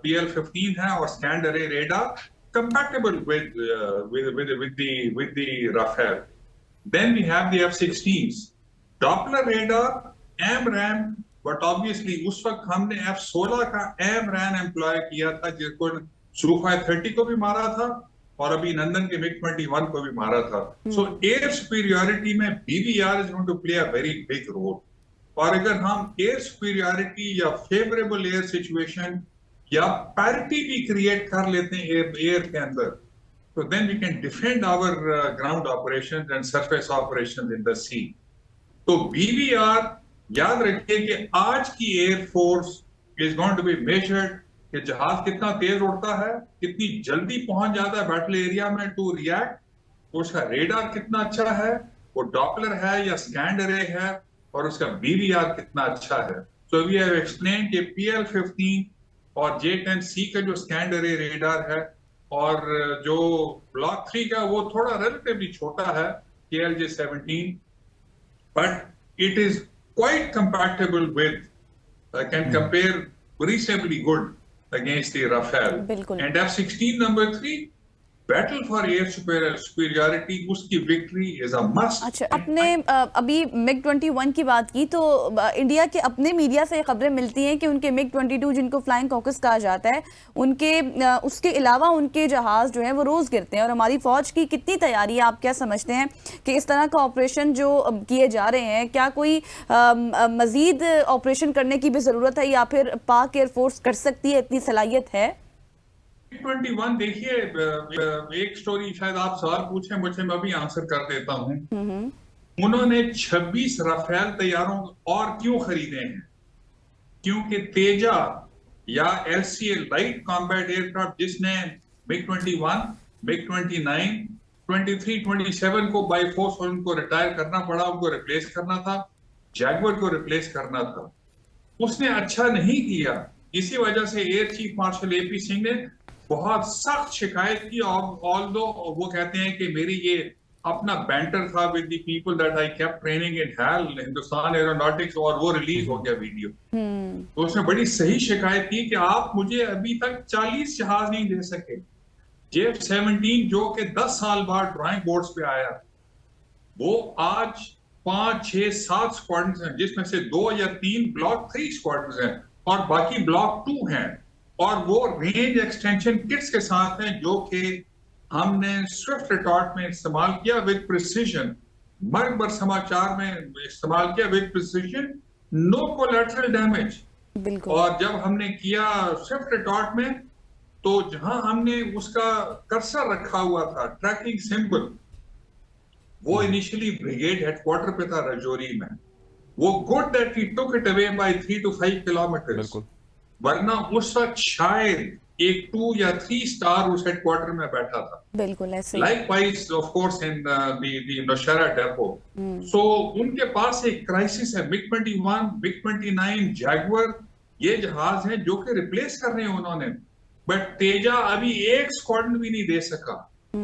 PL-15 है और scanned array radar compatible with the Rafale. Then we have the F-16s, Doppler radar, AMRAAM, but obviously उस वक्त हमने F-16 का AMRAAM employ किया था, जिसको सुखोई 30 को भी मारा था और अभी नंदन के MiG-21 को भी मारा था। So air superiority में BVR is going to play a very big role। और अगर हम air superiority या favorable air situation या पैरिटी भी क्रिएट कर लेते हैं एयर के अंदर, तो then we can defend our ground operations and surface operations in the sea. तो BVR याद रखिए कि आज की air force is going to be measured कि जहाज कितना तेज उड़ता है, कितनी जल्दी पहुंच जाता है बैटल एरिया में टू रिएक्ट, उसका रेडार कितना अच्छा है, वो डॉपलर है या स्कैंड अरे है, और उसका BVR कितना अच्छा है। सो वी हैव एक्सप्लेन कि PL-15 और J10C का जो स्कैंड अरे रेडार है और जो ब्लॉक 3 का वो थोड़ा रिलेटिवली छोटा है KLJ-17, but it is quite compatible with, can compare reasonably good against the Rafale। and F-16 number 3 battle for air superiority, उसकी विक्ट्री इज अ मस्ट। अच्छा, आपने अभी MiG-21 की बात की, तो इंडिया के अपने मीडिया से खबरें मिलती हैं कि उनके MiG-22 जिनको फ्लाइंग कॉकस कहा जाता है, उनके उसके अलावा उनके जहाज जो हैं वो रोज़ गिरते हैं। और हमारी फौज की कितनी तैयारी है, आप क्या समझते हैं कि इस तरह का ऑपरेशन जो किए जा रहे हैं, क्या कोई मज़ीद ऑपरेशन करने की भी ज़रूरत है या फिर पाक एयरफोर्स कर सकती है, इतनी सलाहियत है? MiG-21 देखिए, एक स्टोरी शायद आप सवाल पूछे मुझे, मैं भी आंसर कर देता हूं। उन्होंने 26 राफेल तैयारों और क्यों खरीदे हैं? क्योंकि तेजा या LCA लाइट कॉम्बैट एयरक्राफ्ट, जिसने MiG-21, MiG-29, 23, 27 को बाय फोर्स उनको रिटायर करना पड़ा, उनको रिप्लेस करना था, जैगुआर को रिप्लेस करना था, उसने अच्छा नहीं किया। इसी वजह से air chief martial AP Singh ने बहुत सख्त शिकायत की। ऑल्दो वो कहते हैं कि मेरी ये अपना बैंटर था with the people that I kept training in HAL, Hindustan aeronautics, और वो रिलीज हो गया वीडियो। तो उसने बड़ी सही शिकायत की कि आप मुझे अभी तक 40 जहाज नहीं दे सके। J-17 जो कि 10 साल बाद ड्राइंग बोर्ड्स पे आया, वो आज 5, 6, 7 स्क्वाड्रन्स हैं, जिसमें से 2 या 3 ब्लॉक 3 स्क्वाड्रन्स हैं और बाकी ब्लॉक 2 हैं, और वो रेंज एक्सटेंशन किट्स के साथ हैं जो कि हमने स्विफ्ट रिटॉर्ट में इस्तेमाल किया विद प्रिसीजन, मर्ग समाचार में इस्तेमाल किया with precision, no collateral damage. और जब हमने किया स्विफ्ट रिटॉर्ट में, तो जहां हमने उसका कर्सर रखा हुआ था, ट्रैकिंग सिंबल, वो इनिशियली ब्रिगेड हेडक्वार्टर पे था रजौरी में। वो good that he took it away by 3 to 5 kilometres, वरना उस वक्त शायद एक 2 या 3 स्टार उस हेडक्वार्टर में बैठा था। बिल्कुल ऐसे ही। Likewise, of course, in the Nowshera depot. So उनके पास एक क्राइसिस है। MiG-21, MiG-29, Jaguar, ये जहाज हैं जो कि रिप्लेस कर रहे हैं उन्होंने, बट तेजा अभी एक स्क्वाड्रन भी नहीं दे सका।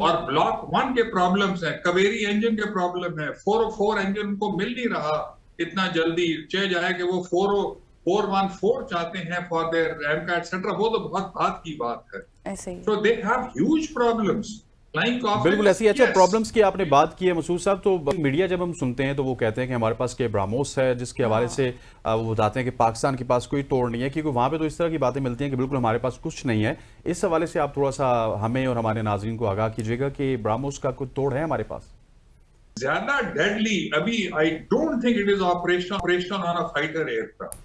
और ब्लॉक 1 के प्रॉब्लम्स हैं, कवेरी इंजन के प्रॉब्लम है, 404 इंजन उनको मिल नहीं रहा इतना जल्दी। चाहे जाए कि वो 414 चाहते हैं फॉर देयर एमका एटसेट्रा, वो तो बहुत बात की बात है। ऐसे ही। So they have huge problems. Flying cockpits, बिल्कुल ऐसी अच्छा yes. प्रॉब्लम्स की आपने बात की है मसूद साहब, तो मीडिया जब हम सुनते हैं तो वो कहते हैं कि हमारे पास के ब्राह्मोस है, जिसके हवाले से वो बताते हैं कि पाकिस्तान के पास कोई तोड़ नहीं है, क्योंकि वहां पे तो इस तरह की बातें मिलती हैं कि बिल्कुल हमारे पास कुछ नहीं है। इस हवाले से आप थोड़ा सा हमें और हमारे नाज़रीन को आगाह कीजिएगा कि ब्राह्मोस का कोई तोड़ है हमारे पास? ज्यादा डेडली अभी I don't think it is operation on a fighter aircraft,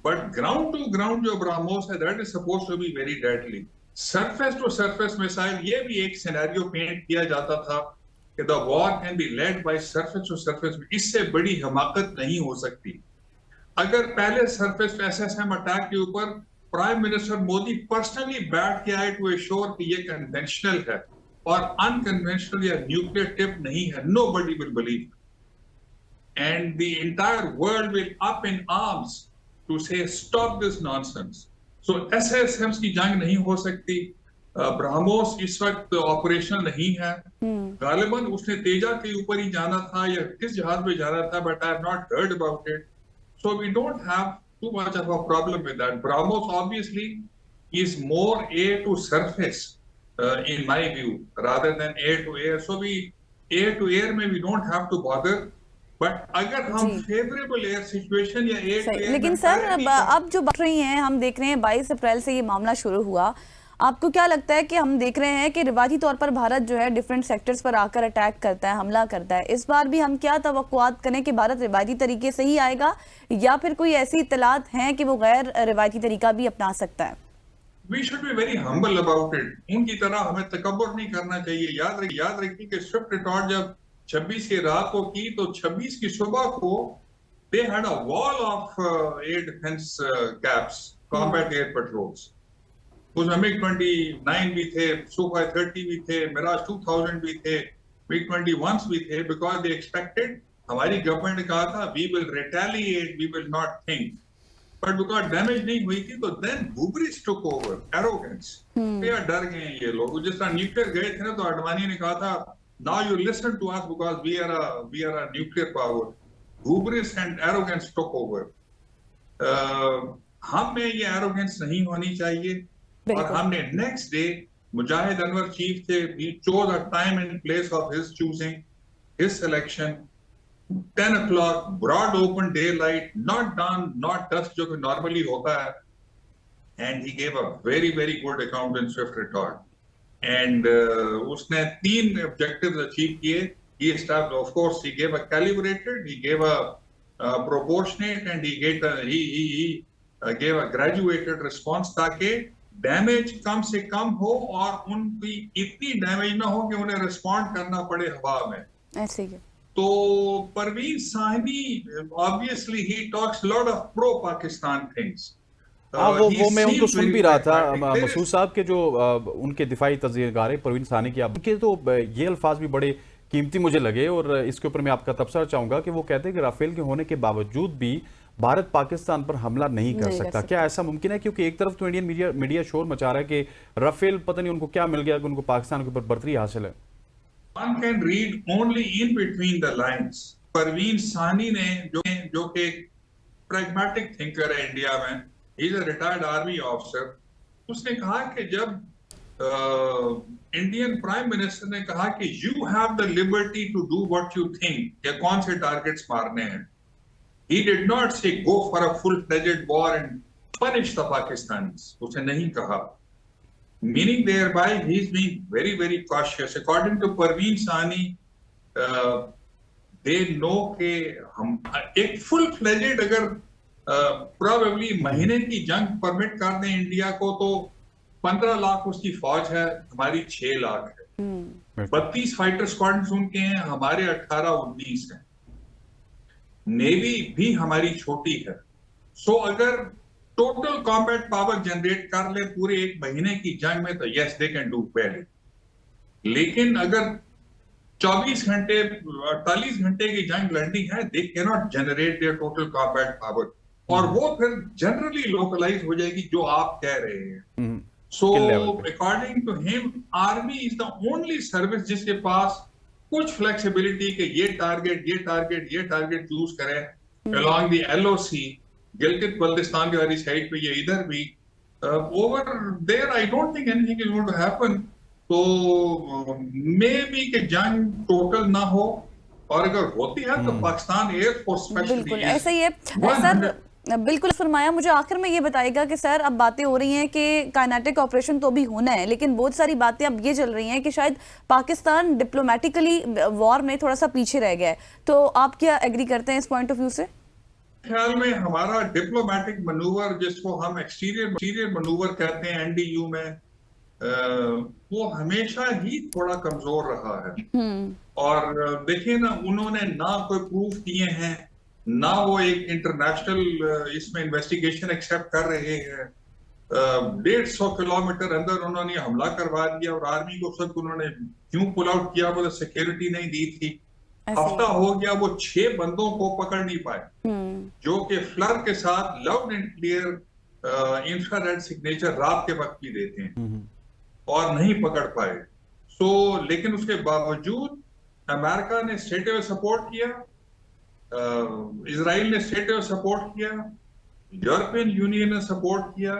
but ground to ground जो ब्राह्मोस है that is supposed to be very deadly. Surface to surface missile, ये भी एक सिनेरियो पेंट किया जाता था कि the war can be led by surface to surface. इससे बड़ी हमाकत नहीं हो सकती। अगर पहले सरफेस टू एसएसएम अटैक के ऊपर प्राइम मिनिस्टर मोदी पर्सनली बैठ के आए टू एश्योर कि ये कन्वेंशनल है और अनकन्वेंशनल या न्यूक्लियर टिप नहीं है, nobody will believe and the entire world will up in arms to say stop this nonsense. So SSMs की जंग नहीं हो सकती। ब्राह्मोस इस वक्त ऑपरेशनल नहीं है। गालिबन उसने तेजा के ऊपर ही जाना था या किस जहाज पे जाना था, but I have not heard about it. So we don't have too much of a problem with that. BrahMos obviously is more air to surface in my view rather than air to air. So we air to air में we don't have to bother. But अगर हम favourable air situation या air to air, लेकिन sir अब जो बढ़ रही हैं, हम देख रहे हैं 22 अप्रैल से ये मामला शुरू हुआ। आपको क्या लगता है कि हम देख रहे हैं कि रिवायती तौर पर भारत जो है डिफरेंट सेक्टर्स पर आकर अटैक करता है, हमला करता है। इस बार भी हम क्या तवक्कुआत करें कि भारत रिवायती तरीके से ही आएगा या फिर कोई ऐसी इत्तलात हैं कि वो गैर रिवायती तरीका भी अपना सकता है? We should be very humble about it. उनकी तरह हमें तकब्बुर नहीं करना चाहिए। याद रखिए कि स्विफ्ट रिकॉर्ड जब 26 की रात को की तो 26 की सुबह को they had a wall of air defense caps, combat air patrols. उसमें MiG-29 भी थे, Sukhoi 30 भी थे, Mirage 2000 भी थे, MiG-21s भी थे, because they expected, हमारी गवर्नमेंट ने कहा था we will retaliate, we will not think. But because damage नहीं हुई थी तो then hubris took over, arrogance. यार डर गए हैं ये लोग। जिस तरह न्यूक्लियर गए थे ना तो अडवाणी ने कहा था now you listen to us because we are a nuclear power. Hubris and arrogance took over. हम में ये arrogance नहीं होनी चाहिए। और हमने next day मुजाहिद अनवर चीफ थे, he chose a time and place of his choosing, his selection. 10 o'clock, broad open daylight, not dawn, not dusk, जो कि normally होता है, and he gave a very, very good account in Swift Record. And उसने 3 objectives achieve किए. He established, of course, he gave a calibrated, he gave a proportionate, and he gave a graduated response ताकि damage कम से कम हो और उनकी इतनी damage ना हो कि उन्हें रिस्पॉन्ड करना पड़े हवा में। ऐसे ही। तो Parveen Sahni obviously he talks lot of pro Pakistan things. वो मैं उनको सुन भी रहा था मसूद साहब के जो उनके दिफाई तज़किरे परवीन साहनी की, उनके तो ये अल्फाज भी बड़े कीमती मुझे लगे और इसके ऊपर मैं आपका तबसरा चाहूंगा कि वो कहते हैं कि राफेल के होने के बावजूद भी भारत पाकिस्तान पर हमला नहीं कर सकता। क्या ऐसा मुमकिन है? क्योंकि एक तरफ तो इंडियन मीडिया शोर मचा रहा है कि राफेल पता नहीं उनको क्या मिल गया कि उनको पाकिस्तान के ऊपर बर्तरी हासिल है। One can read only in between the lines. Parveen Sahni ने जो कि pragmatic thinker है इंडिया में, he is a retired army officer, उसने कहा कि जब इंडियन प्राइम मिनिस्टर ने कहा कि you have the liberty to do what you think, या कौन से टारगेट्स मारने हैं, he did not say go for a full-fledged war and punish the Pakistanis. उसने नहीं कहा। Meaning thereby he is being very, very cautious. According to Parveen Sahni, they know कि हम एक full-fledged अगर probably महीने की जंग परमिट कर दें इंडिया को तो 15 लाख उसकी फौज है, हमारी 6 लाख है। 32 फाइटर स्क्वाड्रन्स उनके हैं, हमारे 18-19 हैं। नेवी भी हमारी छोटी है। सो अगर टोटल कॉम्बैट पावर जनरेट कर ले पूरे एक महीने की जंग में, तो yes they can do well. लेकिन अगर 24 घंटे 48 घंटे की जंग लड़नी है, they can not generate there total combat power, और वो फिर जनरली लोकलाइज हो जाएगी जो आप कह रहे हैं। So according to him, army is the only service जिसके पास कुछ फ्लेक्सिबिलिटी के ये टारगेट चूज करें along the LOC, Gilgit Baltistan की वाली साइड पे, ये इधर भी over there I don't think anything is going to happen. तो मे बी के जंग टोटल ना हो, और अगर होती है तो पाकिस्तान एयरफोर्स बिल्कुल ऐसा ही है सर, बिल्कुल फरमाया। मुझे आखिर में ये बताएगा कि सर अब बातें हो रही हैं कि काइनेटिक ऑपरेशन तो भी होना है, लेकिन बहुत सारी बातें अब ये चल रही हैं कि शायद पाकिस्तान डिप्लोमेटिकली वॉर में थोड़ा सा पीछे रह गया है, तो आप क्या एग्री करते हैं इस पॉइंट ऑफ व्यू से? ख्याल में हमारा डिप्लोमेटिक मनूवर, जिसको हम एक्सटीरियर मनूवर कहते हैं एनडीयू में, वो हमेशा ही थोड़ा कमजोर रहा है। और देखिए ना, उन्होंने ना कोई प्रूफ किए हैं, ना वो एक इंटरनेशनल इसमें इन्वेस्टिगेशन एक्सेप्ट कर रहे हैं। 150 किलोमीटर अंदर उन्होंने हमला करवा दिया, और आर्मी को सब उन्होंने क्यों पुल आउट किया, वो तो सिक्योरिटी नहीं दी थी। हफ्ता हो गया, वो 6 बंदों को पकड़ नहीं पाए जो कि फ्लर के साथ loud and clear infrared signature रात के वक्त भी देते हैं, और नहीं पकड़ पाए। लेकिन उसके बावजूद अमेरिका ने स्ट्रेट अवे सपोर्ट किया, इजराइल ने स्ट्रेट अवे सपोर्ट किया, यूरोपियन यूनियन ने सपोर्ट किया,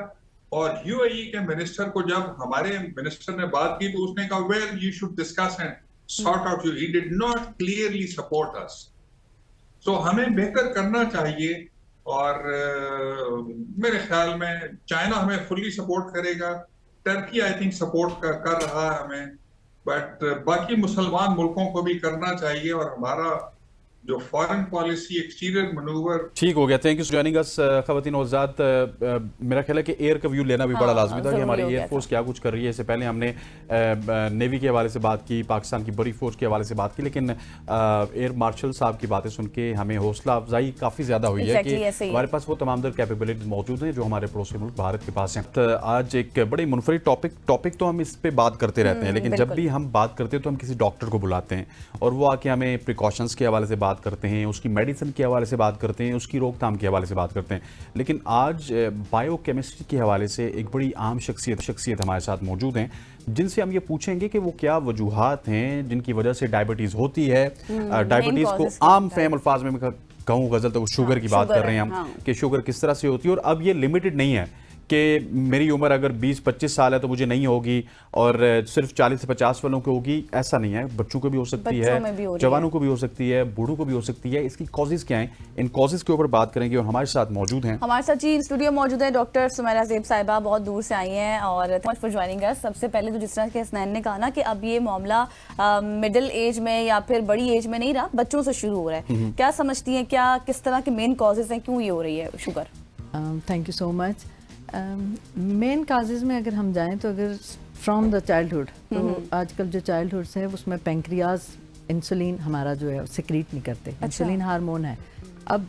और यूएई के मिनिस्टर को जब हमारे मिनिस्टर ने बात की तो उसने कहा well you should discuss and sort out, he did not clearly support us. So हमें बेहतर करना चाहिए, और मेरे ख्याल में चाइना हमें फुल्ली सपोर्ट करेगा, टर्की आई थिंक सपोर्ट कर रहा है हमें, बट बाकी मुसलमान मुल्कों को भी करना चाहिए, और हमारा जो फॉरेन पॉलिसी एक्सटीरियर मनूवर। ठीक हो गया, थैंक यू फॉर जॉइनिंग अस ख़वातीन और हज़रात। मेरा ख्याल है कि एयर का व्यू लेना भी बड़ा लाजमी था कि हमारी एयरफोर्स क्या कुछ कर रही है। इससे पहले हमने नेवी के हवाले से बात की, पाकिस्तान की बड़ी फोर्स के हवाले से बात की, लेकिन एयर मार्शल साहब की बातें सुन के हमें हौसला अफजाई काफ़ी ज़्यादा हुई है कि हमारे पास वो तमाम दर कैपेबिलिटीज मौजूद हैं जो हमारे पड़ोसी मुल्क भारत के पास हैं। तो आज एक बड़ी मुनफरिद टॉपिक तो हम इस पर बात करते रहते हैं, लेकिन जब भी हम बात करते हैं तो हम किसी डॉक्टर को बुलाते हैं, और वो आके हमें प्रिकॉशंस के हवाले से बात करते हैं, उसकी मेडिसिन के हवाले से बात करते हैं, उसकी रोकथाम के हवाले से बात करते हैं। लेकिन आज बायोकेमिस्ट्री के हवाले से एक बड़ी आम शख्सियत हमारे साथ मौजूद हैं, जिनसे हम ये पूछेंगे कि वो क्या वजूहात हैं जिनकी वजह से डायबिटीज़ होती है। डायबिटीज़ को आम फहम अल्फाज में कहूँ गजल तो शुगर की बात कर रहे हैं हम, कि शुगर किस तरह से होती है। और अब ये लिमिटेड नहीं है कि मेरी उम्र अगर 20-25 साल है तो मुझे नहीं होगी, और सिर्फ 40 से 50 वालों को होगी, ऐसा नहीं है। बच्चों को भी हो सकती है, जवानों को भी हो सकती है, बूढ़ों को भी हो सकती है। इसकी कॉजेज क्या हैं, इन कॉजेज के ऊपर बात करेंगे। और हमारे साथ मौजूद हैं, हमारे साथ जी स्टूडियो मौजूद है डॉक्टर सुमैरा ज़ेब साहिबा, बहुत दूर से आई हैं, और थैंक यू फॉर जॉइनिंग अस। सबसे पहले तो जिस तरह के हसनैन ने कहा ना कि अब ये मामला मिडिल एज में या फिर बड़ी एज में नहीं रहा, बच्चों से शुरू हो रहा है, क्या समझती हैं, क्या किस तरह के मेन कॉजेज हैं, क्यों ये हो रही है sugar? Thank you so much. Main causes में अगर हम जाएं तो अगर फ्रॉम द चाइल्डहुड, तो आजकल जो चाइल्डहुड है उसमें पेंक्रियाज इंसुलिन हमारा जो है सिक्रीट नहीं करते। इंसुलिन हार्मोन है, अब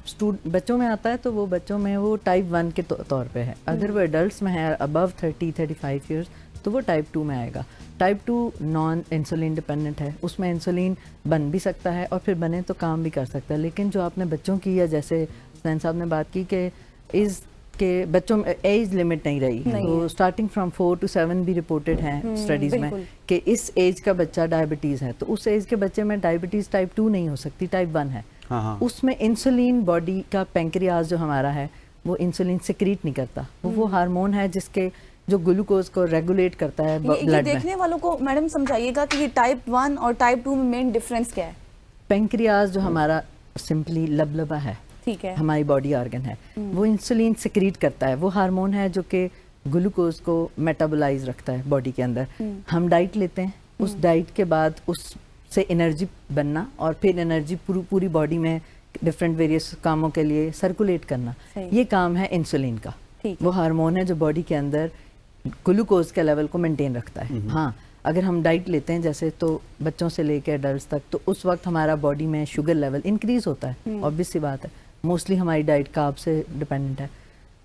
बच्चों में आता है तो वो बच्चों में वो टाइप 1 के तौर पे है। अगर वो एडल्ट्स में है अबव 30-35 ईयर्स तो वो टाइप 2 में आएगा। टाइप 2 नॉन इंसुलिन डिपेंडेंट है, उसमें इंसुलिन बन भी सकता है और फिर बने तो काम भी कर सकता है। लेकिन जो आपने बच्चों की या जैसे सैन साहब ने बात की कि के बच्चों में एज लिमिट नहीं रही, तो स्टार्टिंग फ्रॉम 4 to 7 भी रिपोर्टेड हैं स्टडीज में कि इस एज का बच्चा डायबिटीज़ है, तो उस एज के बच्चे में डायबिटीज़ टाइप 2 नहीं हो सकती, टाइप 1 है। उसमें इंसुलिन बॉडी का पेंक्रियाज जो हमारा है वो इंसुलिन सिक्रीट नहीं करता, वो हार्मोन है जिसके जो ग्लूकोज को रेगुलेट करता है ब्लड में। देखने वालों को मैडम समझाइएगा कि टाइप 1 और टाइप 2 में मेन डिफरेंस क्या है? पेंक्रियाज जो हमारा सिंपली लबलबा है, ठीक है, हमारी बॉडी ऑर्गन है, वो इंसुलिन सिक्रीट करता है। वो हार्मोन है जो कि ग्लूकोज को मेटाबोलाइज रखता है बॉडी के अंदर। हम डाइट लेते हैं, उस डाइट के बाद उससे एनर्जी बनना और फिर एनर्जी पूरी बॉडी में डिफरेंट वेरियस कामों के लिए सर्कुलेट करना, ये काम है इंसुलिन का। वो हार्मोन है जो बॉडी के अंदर ग्लूकोज के लेवल को मेंटेन रखता है। हाँ, अगर हम डाइट लेते हैं जैसे तो बच्चों से लेकर एडल्ट्स तक, तो उस वक्त हमारा बॉडी में शुगर लेवल इंक्रीज होता है, ऑब्वियस सी बात है। मोस्टली हमारी डाइट कार्ब से डिपेंडेंट है।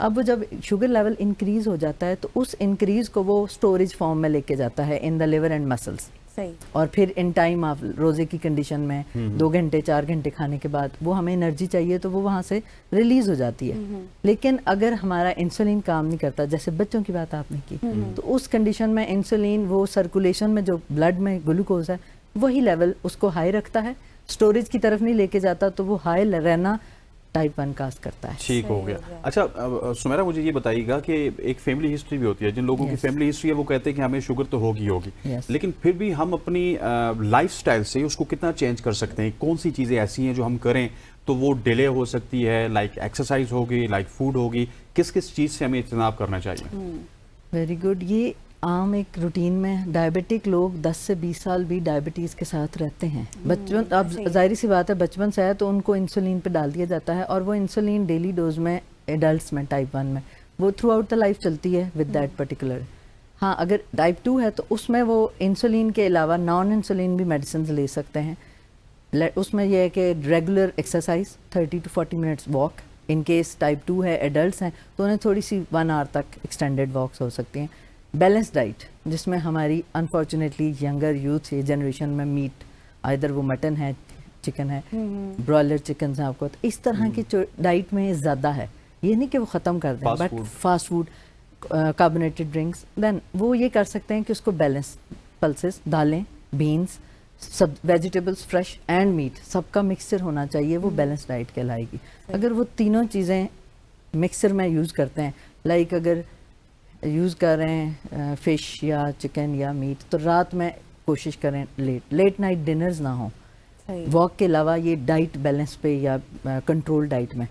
अब वो जब शुगर लेवल इंक्रीज हो जाता है तो उस इंक्रीज को वो स्टोरेज फॉर्म में लेके जाता है in the liver and muscles. सही। और फिर इन टाइम आप रोजे की कंडीशन में 2 घंटे 4 घंटे खाने के बाद वो हमें एनर्जी चाहिए तो वो वहाँ से रिलीज हो जाती है। लेकिन अगर हमारा इंसुलिन काम नहीं करता, जैसे बच्चों की बात आपने की, तो उस कंडीशन में इंसुलिन वो सर्कुलेशन में जो ब्लड में ग्लूकोज है वही लेवल उसको हाई रखता है, स्टोरेज की तरफ नहीं लेके जाता, तो वो हाई रहना टाइप 1 काज करता है। ठीक हो गया। अच्छा सुमेरा, मुझे ये बताइएगा कि एक फैमिली हिस्ट्री भी होती है, जिन लोगों की फैमिली हिस्ट्री है वो कहते हैं कि हमें शुगर तो होगी होगी, लेकिन फिर भी हम अपनी लाइफस्टाइल से उसको कितना चेंज कर सकते हैं? कौन सी चीज़ें ऐसी हैं जो हम करें तो वो डिले हो सकती है, लाइक एक्सरसाइज होगी, लाइक फूड होगी, किस किस चीज़ से हमें इज्तनाब करना चाहिए? Very good. ये आम एक रूटीन में डायबिटिक लोग 10 से 20 साल भी डायबिटीज़ के साथ रहते हैं। बचपन, अब जाहिर सी बात है बचपन से है तो उनको इंसुलिन पे डाल दिया जाता है और वो इंसुलिन डेली डोज में एडल्ट्स में टाइप 1 में वो थ्रू आउट द लाइफ चलती है विद दैट पर्टिकुलर। हाँ, अगर टाइप 2 है तो उसमें वो इंसुलिन के अलावा नॉन इंसुलिन भी मेडिसिन ले सकते हैं। उसमें यह है कि regular exercise 30 to 40 minutes walk. In case type 2 है, एडल्ट्स हैं, तो उन्हें थोड़ी सी 1 आवर तक एक्सटेंडेड वॉक्स हो सकती हैं। बैलेंस डाइट, जिसमें हमारी अनफॉर्चुनेटली यंगर यूथ ये जनरेशन में मीट, आइदर वो मटन है, चिकन है, ब्रॉयलर चिकन है आपको, तो इस तरह की डाइट में ज़्यादा है। ये नहीं कि वो ख़त्म कर दें, but fast food, carbonated drinks, then वो ये कर सकते हैं कि उसको बैलेंस, पल्सेस, दालें, बीन्स, सब वेजिटेबल्स, फ्रेश एंड मीट, सबका मिक्सचर होना चाहिए, वो बैलेंस डाइट कहलाएगी। अगर वो तीनों चीज़ें मिक्सचर में यूज़ करते हैं, लाइक अगर यूज़ कर रहे हैं फ़िश या चिकन या मीट, तो रात में कोशिश करें लेट नाइट डिनर्स ना हो। वॉक के अलावा ये डाइट बैलेंस पे या कंट्रोल डाइट में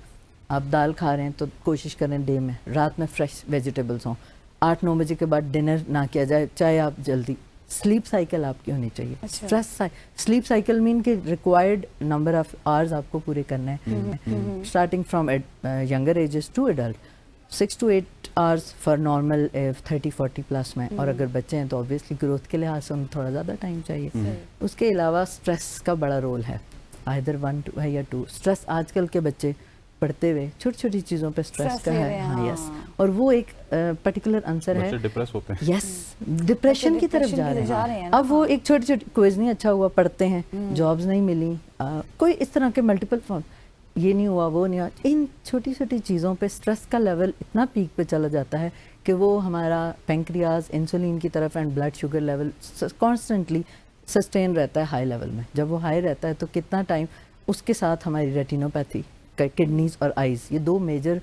आप दाल खा रहे हैं तो कोशिश करें डे में रात में फ्रेश वेजिटेबल्स हों। 8-9 बजे के बाद डिनर ना किया जाए, चाहे आप जल्दी। स्लीप साइकिल आपकी होनी चाहिए। स्ट्रेस स्लीप साइकिल मीन के रिक्वायर्ड नंबर ऑफ आवर्स आपको पूरे करने हैं, starting from younger ages to adult. 6 to 8 hours for normal 30-40 plus में, और अगर बच्चे हैं तो ऑब्वियसली ग्रोथ के लिहाज से उन्हें थोड़ा ज़्यादा टाइम चाहिए। उसके अलावा स्ट्रेस का बड़ा रोल है, आइदर 1 है या 2। स्ट्रेस आजकल के बच्चे पढ़ते हुए छोटी छोटी चीज़ों पे स्ट्रेस का है। हाँ, यस, और वो एक पर्टिकुलर आंसर है, डिप्रेस होते हैं, यस, डिप्रेशन की तरफ जा रहे हैं। अब वो एक छोटी छोटी क्विज नहीं अच्छा हुआ, पढ़ते हैं, जॉब्स नहीं मिली, कोई इस तरह के मल्टीपल फॉर्म, ये नहीं हुआ, वो नहीं हुआ, इन छोटी छोटी चीज़ों पे स्ट्रेस का लेवल इतना पीक पे चला जाता है कि वो हमारा पेंक्रियाज इंसुलिन की तरफ and blood sugar level constantly sustain रहता है हाई लेवल में। जब वो हाई रहता है तो कितना टाइम, उसके साथ हमारी रेटिनोपैथी, किडनीज और आइज़, ये 2 मेजर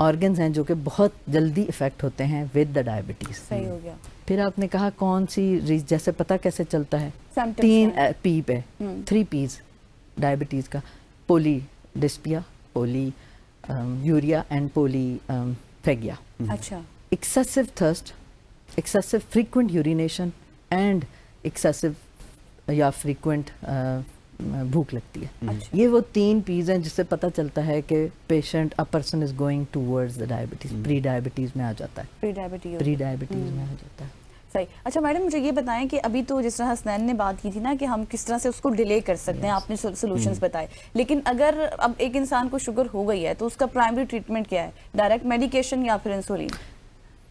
ऑर्गन्स हैं जो कि बहुत जल्दी इफेक्ट होते हैं विद द डायबिटीज़। सही हो गया। फिर आपने कहा कौन सी जैसे पता कैसे चलता है, 3 पी पे 3 पीज डायबिटीज़ का, पोली डिस्पिया, पोली यूरिया एंड पोली फेगिया। अच्छा। Excessive thirst, excessive frequent urination and excessive या फ्रीक्वेंट भूख लगती है। अच्छा। ये वो 3 पीज हैं जिससे पता चलता है कि patient, a person is going towards the diabetes, pre diabetes में आ जाता है, प्री डायबिटीज में आ जाता है। सही। अच्छा मैडम, मुझे ये बताएं कि अभी तो जिस तरह हसनैन ने बात की थी ना कि हम किस तरह से उसको डिले कर सकते हैं, आपने सॉल्यूशंस बताए, लेकिन अगर अब एक इंसान को शुगर हो गई है तो उसका प्राइमरी ट्रीटमेंट क्या है? डायरेक्ट मेडिकेशन या फिर इंसुलिन?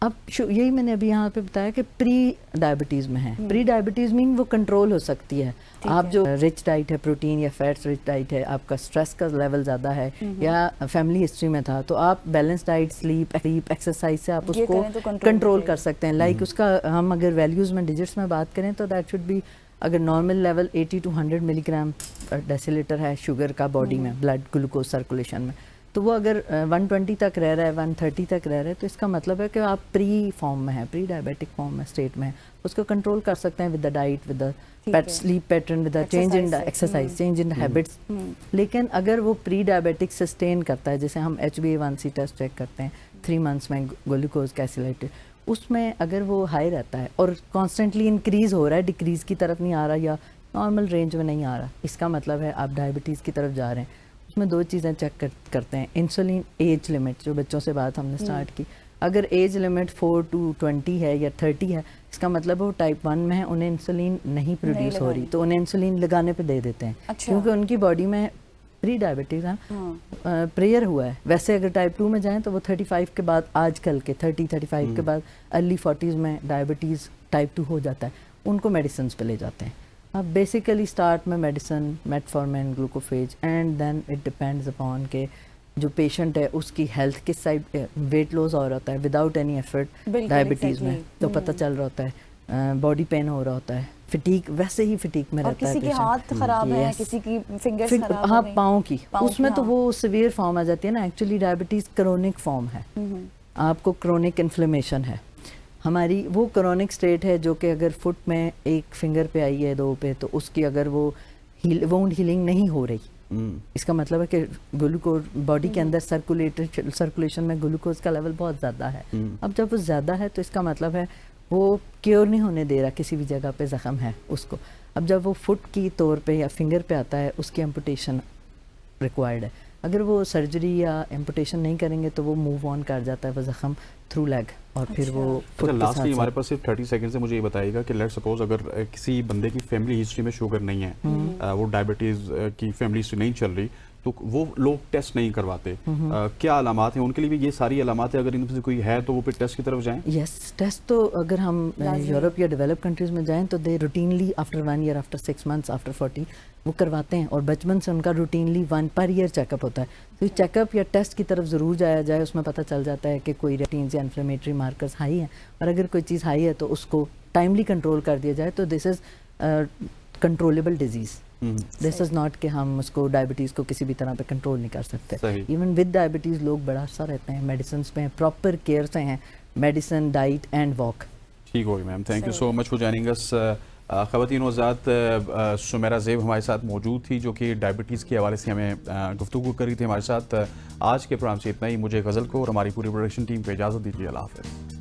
अब यही मैंने अभी यहाँ पे बताया कि प्री डायबिटीज़ में है। प्री डायबिटीज़ मीन वो कंट्रोल हो सकती है। आप जो रिच डाइट है, प्रोटीन या फैट्स रिच डाइट है, आपका स्ट्रेस का लेवल ज़्यादा है या फैमिली हिस्ट्री में था, तो आप बैलेंस डाइट, स्लीप, एक्सरसाइज से आप उसको कंट्रोल कर सकते हैं। लाइक उसका हम अगर वैल्यूज़ में डिजिट्स में बात करें तो दैट शुड बी, अगर normal level 80 to 100 milligram decilitre है शुगर का बॉडी में, ब्लड ग्लूकोज सर्कुलेशन में, तो वो अगर 120 तक रह रहा है, 130 तक रह रहा है, तो इसका मतलब है कि आप प्री फॉर्म में है, प्री डायबिटिक फॉर्म में, स्टेट में है। उसको कंट्रोल कर सकते हैं with the diet, with the sleep pattern, with the change in the exercise, change in the habits. लेकिन अगर वो प्री डायबिटिक सस्टेन करता है, जैसे हम HbA1c टेस्ट चेक करते हैं 3 मंथ्स में, ग्लूकोज कैलकुलेटेड, उसमें अगर वो हाई रहता है और कॉन्स्टेंटली इंक्रीज हो रहा है, डिक्रीज की तरफ नहीं आ रहा या नॉर्मल रेंज में नहीं आ रहा, इसका मतलब है आप डायबिटीज़ की तरफ जा रहे हैं। उसमें 2 चीज़ें चेक करते हैं, इंसुलिन एज लिमिट, जो बच्चों से बात हमने स्टार्ट की, अगर एज लिमिट 4 to 20 है या 30 है, इसका मतलब वो टाइप 1 में है, उन्हें इंसुलिन नहीं प्रोड्यूस हो रही, तो उन्हें इंसुलिन लगाने पे दे देते हैं। अच्छा। क्योंकि उनकी बॉडी में प्री डायबिटीज़ हैं, प्रेयर हुआ है। वैसे अगर टाइप 2 में जाएं तो वो 35 के बाद, आजकल के 30-35 के बाद अर्ली 40s में डायबिटीज़ टाइप 2 हो जाता है, उनको मेडिसिन पे ले जाते हैं। अब बेसिकली स्टार्ट में medicine, metformin, Glucophage, and then it depends upon के जो पेशेंट है उसकी हेल्थ किस साइड, वेट लॉस हो रहा होता है विदाउट एनी एफर्ट डायबिटीज़ में तो पता चल रहा होता है, बॉडी पेन हो रहा होता है, फिटीक, वैसे ही फिटीक में रहता है। किसी के हाथ खराब है, किसी की फिंगर्स खराब हाँ, है, पाँव की, उसमें तो हाँ। वो सीवियर फॉर्म आ जाती है ना। एक्चुअली डायबिटीज़ क्रोनिक फॉर्म है, आपको क्रोनिक इन्फ्लेमेशन है। हमारी वो क्रोनिक स्टेट है जो कि अगर फुट में एक फिंगर पे आई है, 2 पे, तो उसकी अगर वो वुंड हीलिंग नहीं हो रही, इसका मतलब है कि ग्लूकोज बॉडी के अंदर सर्कुलेशन में ग्लूकोज का लेवल बहुत ज़्यादा है। अब जब वो ज़्यादा है तो इसका मतलब है वो क्योर नहीं होने दे रहा, किसी भी जगह पे ज़ख़म है उसको। अब जब वो फुट की तौर पे या फिंगर पे आता है, उसकी एम्पुटेशन रिक्वायर्ड है। अगर वो सर्जरी या एम्पुटेशन नहीं करेंगे तो वो मूव ऑन कर जाता है वो ज़ख़म थ्रू लेग, और फिर वो अच्छा, लास्टली हमारे पास सिर्फ 30 सेकंड से मुझे ये बताइएगा कि लेट्स सपोज अगर किसी बंदे की फैमिली हिस्ट्री में शुगर नहीं है, वो डायबिटीज़ की फैमिली हिस्ट्री नहीं चल रही, तो वो लोग टेस्ट नहीं करवाते, क्या अलामात हैं उनके लिए भी? ये सारी अलामात है, अगर इनमें से कोई है तो वो फिर टेस्ट की तरफ जाएं? यस, टेस्ट तो अगर हम यूरोप या डेवलप कंट्रीज़ में जाएं तो they routinely after 1 year, after 6 months, after 40 वो करवाते हैं, और बचपन से उनका रूटीनली 1 पर ईयर चेकअप होता है। तो चेकअप या टेस्ट की तरफ ज़रूर जाया जाए, उसमें पता चल जाता है कि कोई रेटिन्स या इन्फ्लेमेटरी मार्कर्स हाई हैं, और अगर कोई चीज़ हाई है तो उसको टाइमली कंट्रोल कर दिया जाए, तो this is controllable disease. This is not कि हम उसको डायबिटीज़ को किसी भी तरह पे कंट्रोल नहीं कर सकते। इवन विद डायबिटीज़ लोग बड़ा सा रहते हैं, मेडिसिन पे हैं, प्रॉपर केयर से हैं, मेडिसिन, डाइट एंड वॉक। ठीक होगी ma'am, thank you so much for joining अस। ख़वातीन वज़ात सुमेरा ज़ेब हमारे साथ मौजूद थी, जो कि डायबिटीज़ के हवाले से हमें गुफ्तगू कर रही थी हमारे साथ। आज के प्रोग्राम से इतना ही। मुझे गज़ल को और हमारी पूरी प्रोडक्शन टीम को इजाज़त दीजिए। अल्लाह हाफ़िज़।